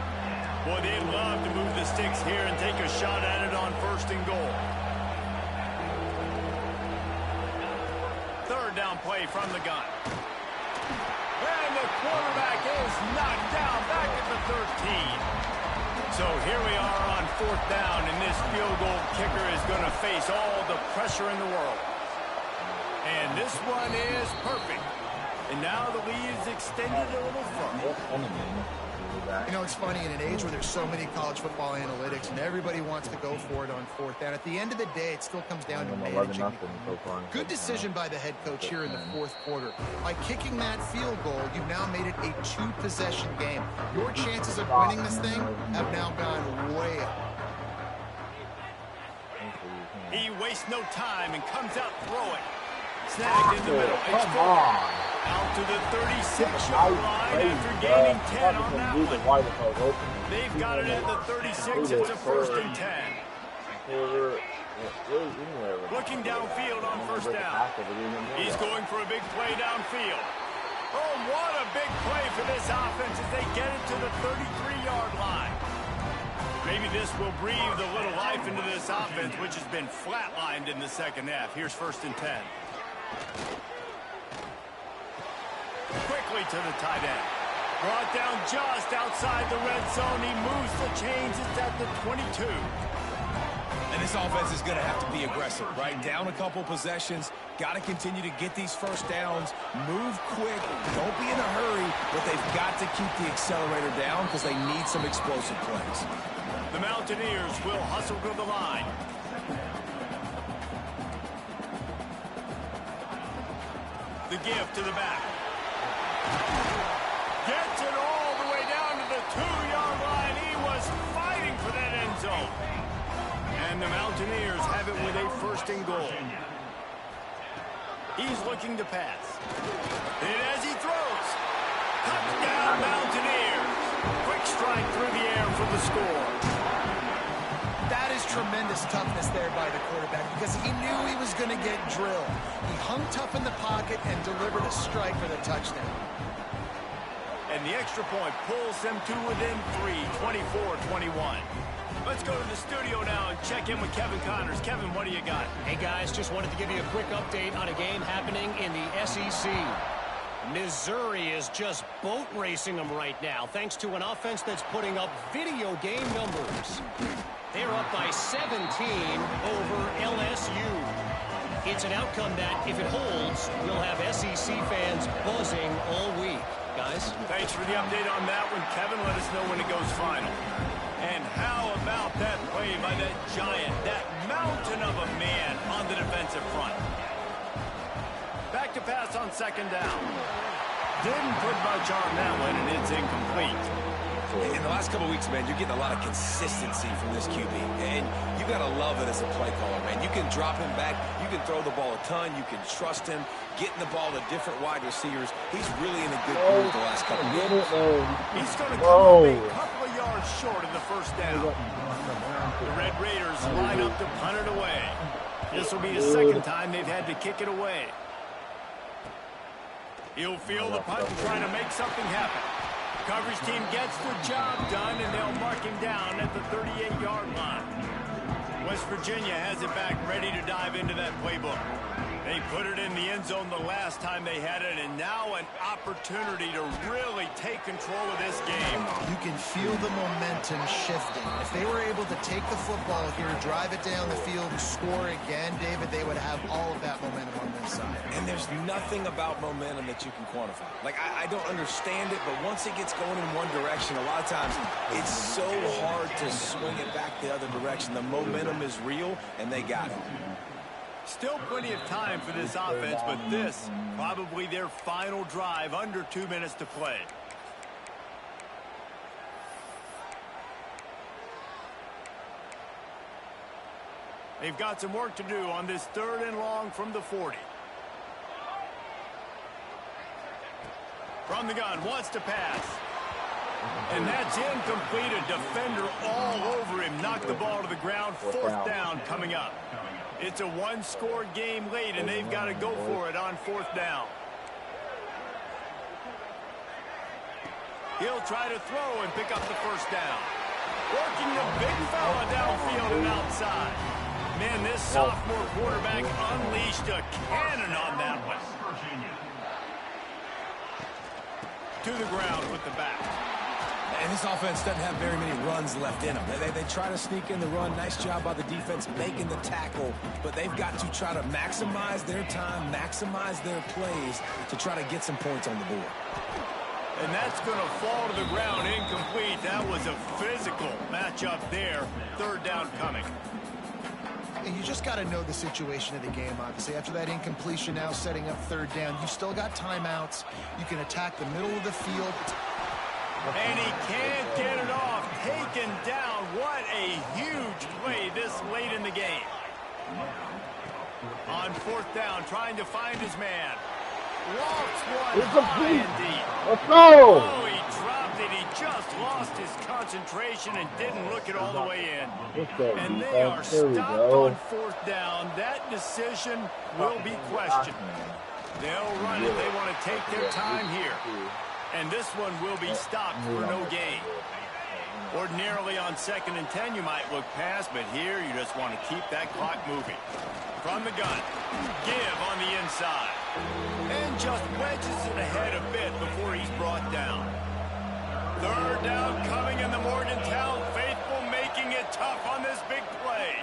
Boy, they'd love to move the sticks here and take a shot at it on 1st and goal. 3rd down play from the gun. And the quarterback is knocked down back at the 13. So here we are on 4th down, and this field goal kicker is going to face all the pressure in the world. And this one is perfect. And now the lead is extended a little further. You know, it's funny, in an age where there's so many college football analytics and everybody wants to go for it on 4th down, at the end of the day, it still comes down to managing. Good decision by the head coach here in the 4th quarter. By kicking that field goal, you've now made it a 2-possession game. Your chances of winning this thing have now gone way up. He wastes no time and comes out throwing. Snagged in the middle. It's out to the 36-yard line after gaining 10 on that one. They've got it at the 36. It's a 1st and 10. Looking downfield on 1st down. He's going for a big play downfield. Oh, what a big play for this offense as they get it to the 33-yard line. Maybe this will breathe a little life into this offense, which has been flatlined in the second half. Here's 1st and 10. Quickly to the tight end. Brought down just outside the red zone. He moves the chains. It's at the 22. And this offense is going to have to be aggressive, right? Down a couple possessions. Got to continue to get these first downs. Move quick. Don't be in a hurry. But they've got to keep the accelerator down because they need some explosive plays. The Mountaineers will hustle to the line. The give to the back. Gets it all the way down to the 2-yard line. He was fighting for that end zone. And the Mountaineers have it with a 1st and goal. He's looking to pass. And as he throws, touchdown Mountaineers. Quick strike through the air for the score. That is tremendous toughness there by the quarterback because he knew he was going to get drilled. He hung tough in the pocket and delivered a strike for the touchdown. And the extra point pulls them to within 3, 24-21. Let's go to the studio now and check in with Kevin Connors. Kevin, what do you got? Hey, guys, just wanted to give you a quick update on a game happening in the SEC. Missouri is just boat racing them right now, thanks to an offense that's putting up video game numbers. They're up by 17 over LSU. It's an outcome that, if it holds, we'll have SEC fans buzzing all week. Guys? Thanks for the update on that one, Kevin. Let us know when it goes final. And how about that play by that giant, that mountain of a man on the defensive front? Back to pass on 2nd down. Didn't put much on that one, and it's incomplete. In the last couple of weeks, man, you're getting a lot of consistency from this QB. And you got to love it as a play caller, man. You can drop him back. You can throw the ball a ton. You can trust him. Getting the ball to different wide receivers. He's really in a good mood the last couple of games. He's going to come up a couple of yards short of the 1st down. The Red Raiders line up to punt it away. This will be the 2nd time they've had to kick it away. He'll feel the punt and try to make something happen. Coverage team gets the job done, and they'll mark him down at the 38-yard line. West Virginia has it back, ready to dive into that playbook. They put it in the end zone the last time they had it, and now an opportunity to really take control of this game. You can feel the momentum shifting. If they were able to take the football here, drive it down the field, and score again, David, they would have all of that momentum on their side. And there's nothing about momentum that you can quantify. Like, I don't understand it, but once it gets going in one direction, a lot of times it's so hard to swing it back the other direction. The momentum is real, and they got it. Still plenty of time for this offense, but this, probably their final drive, under 2 minutes to play. They've got some work to do on this 3rd and long from the 40. From the gun, wants to pass. And that's incomplete. A defender all over him. Knocked the ball to the ground. 4th down coming up. It's a one-score game late, and they've got to go for it on 4th down. He'll try to throw and pick up the 1st down. Working the big fella downfield and outside. Man, this sophomore quarterback unleashed a cannon on that one. To the ground with the back. And this offense doesn't have very many runs left in them. They try to sneak in the run. Nice job by the defense making the tackle. But they've got to try to maximize their time, maximize their plays to try to get some points on the board. And that's going to fall to the ground incomplete. That was a physical matchup there. 3rd down coming. And you just got to know the situation of the game, obviously. After that incompletion, now setting up 3rd down, you still got timeouts. You can attack the middle of the field. And he can't get it off. Taken down. What a huge play this late in the game. On 4th down, trying to find his man. Lofts one high indeed. Let's go! Oh, he dropped it. He just lost his concentration and didn't look it all the way in. And they are stopped on 4th down. That decision will be questioned. They'll run it. They want to take their time here. And this one will be stopped for no gain. Ordinarily on 2nd and 10, you might look past, but here you just want to keep that clock moving. From the gun, give on the inside. And just wedges it ahead a bit before he's brought down. 3rd down coming in the Morgantown faithful, making it tough on this big play.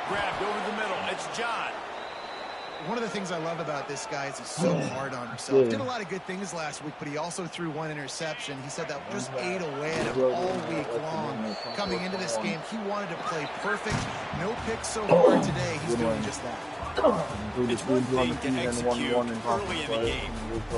Grabbed over the middle. It's John. One of the things I love about this guy is he's so hard on himself. Did a lot of good things last week, but he also threw 1 interception. He said that just ate away at him all week long. Coming into this game, he wanted to play perfect. No picks so far today. He's doing just that. It's one thing to execute early in the game.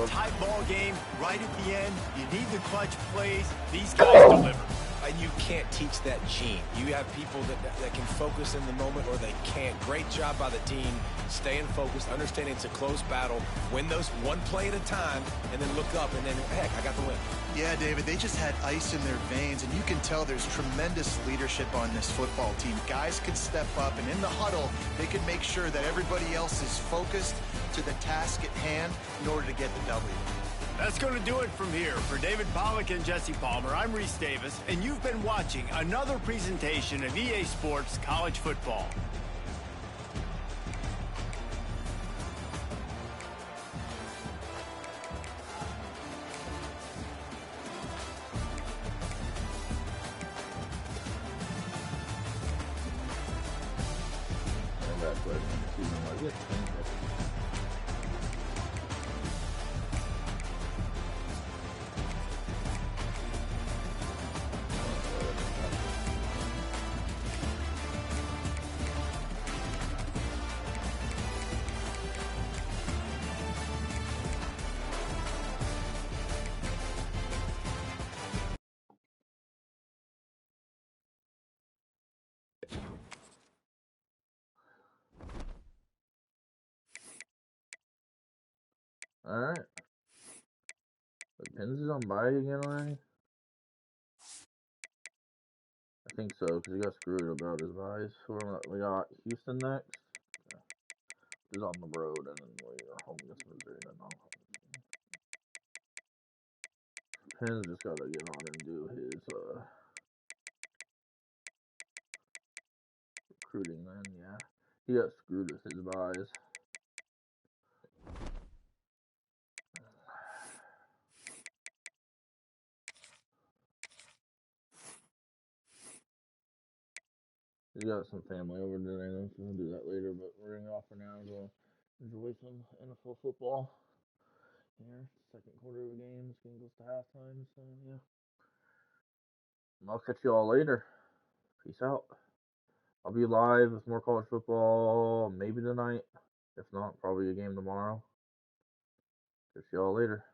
Tight ball game, right at the end. You need the clutch plays. These guys deliver. And you can't teach that gene. You have people that can focus in the moment or they can't. Great job by the team, staying focused, understanding it's a close battle, win those one play at a time, and then look up, and then, heck, I got the win. Yeah, David, they just had ice in their veins, and you can tell there's tremendous leadership on this football team. Guys can step up, and in the huddle, they can make sure that everybody else is focused to the task at hand in order to get the W. That's going to do it from here. For David Pollack and Jesse Palmer, I'm Reese Davis, and you've been watching another presentation of EA Sports College Football. Alright. Pins on bye again already? I think so, because he got screwed about his buys. We got Houston next. He's on the road, and then we are home against Missouri. Pins just gotta get on and do his recruiting then, yeah. He got screwed with his buys. He's got some family over today, though, so we'll do that later, but we're gonna go off for now and go enjoy some NFL football here. Second quarter of the game, this game goes to halftime, so yeah. I'll catch you all later. Peace out. I'll be live with more college football maybe tonight. If not, probably a game tomorrow. Catch you all later.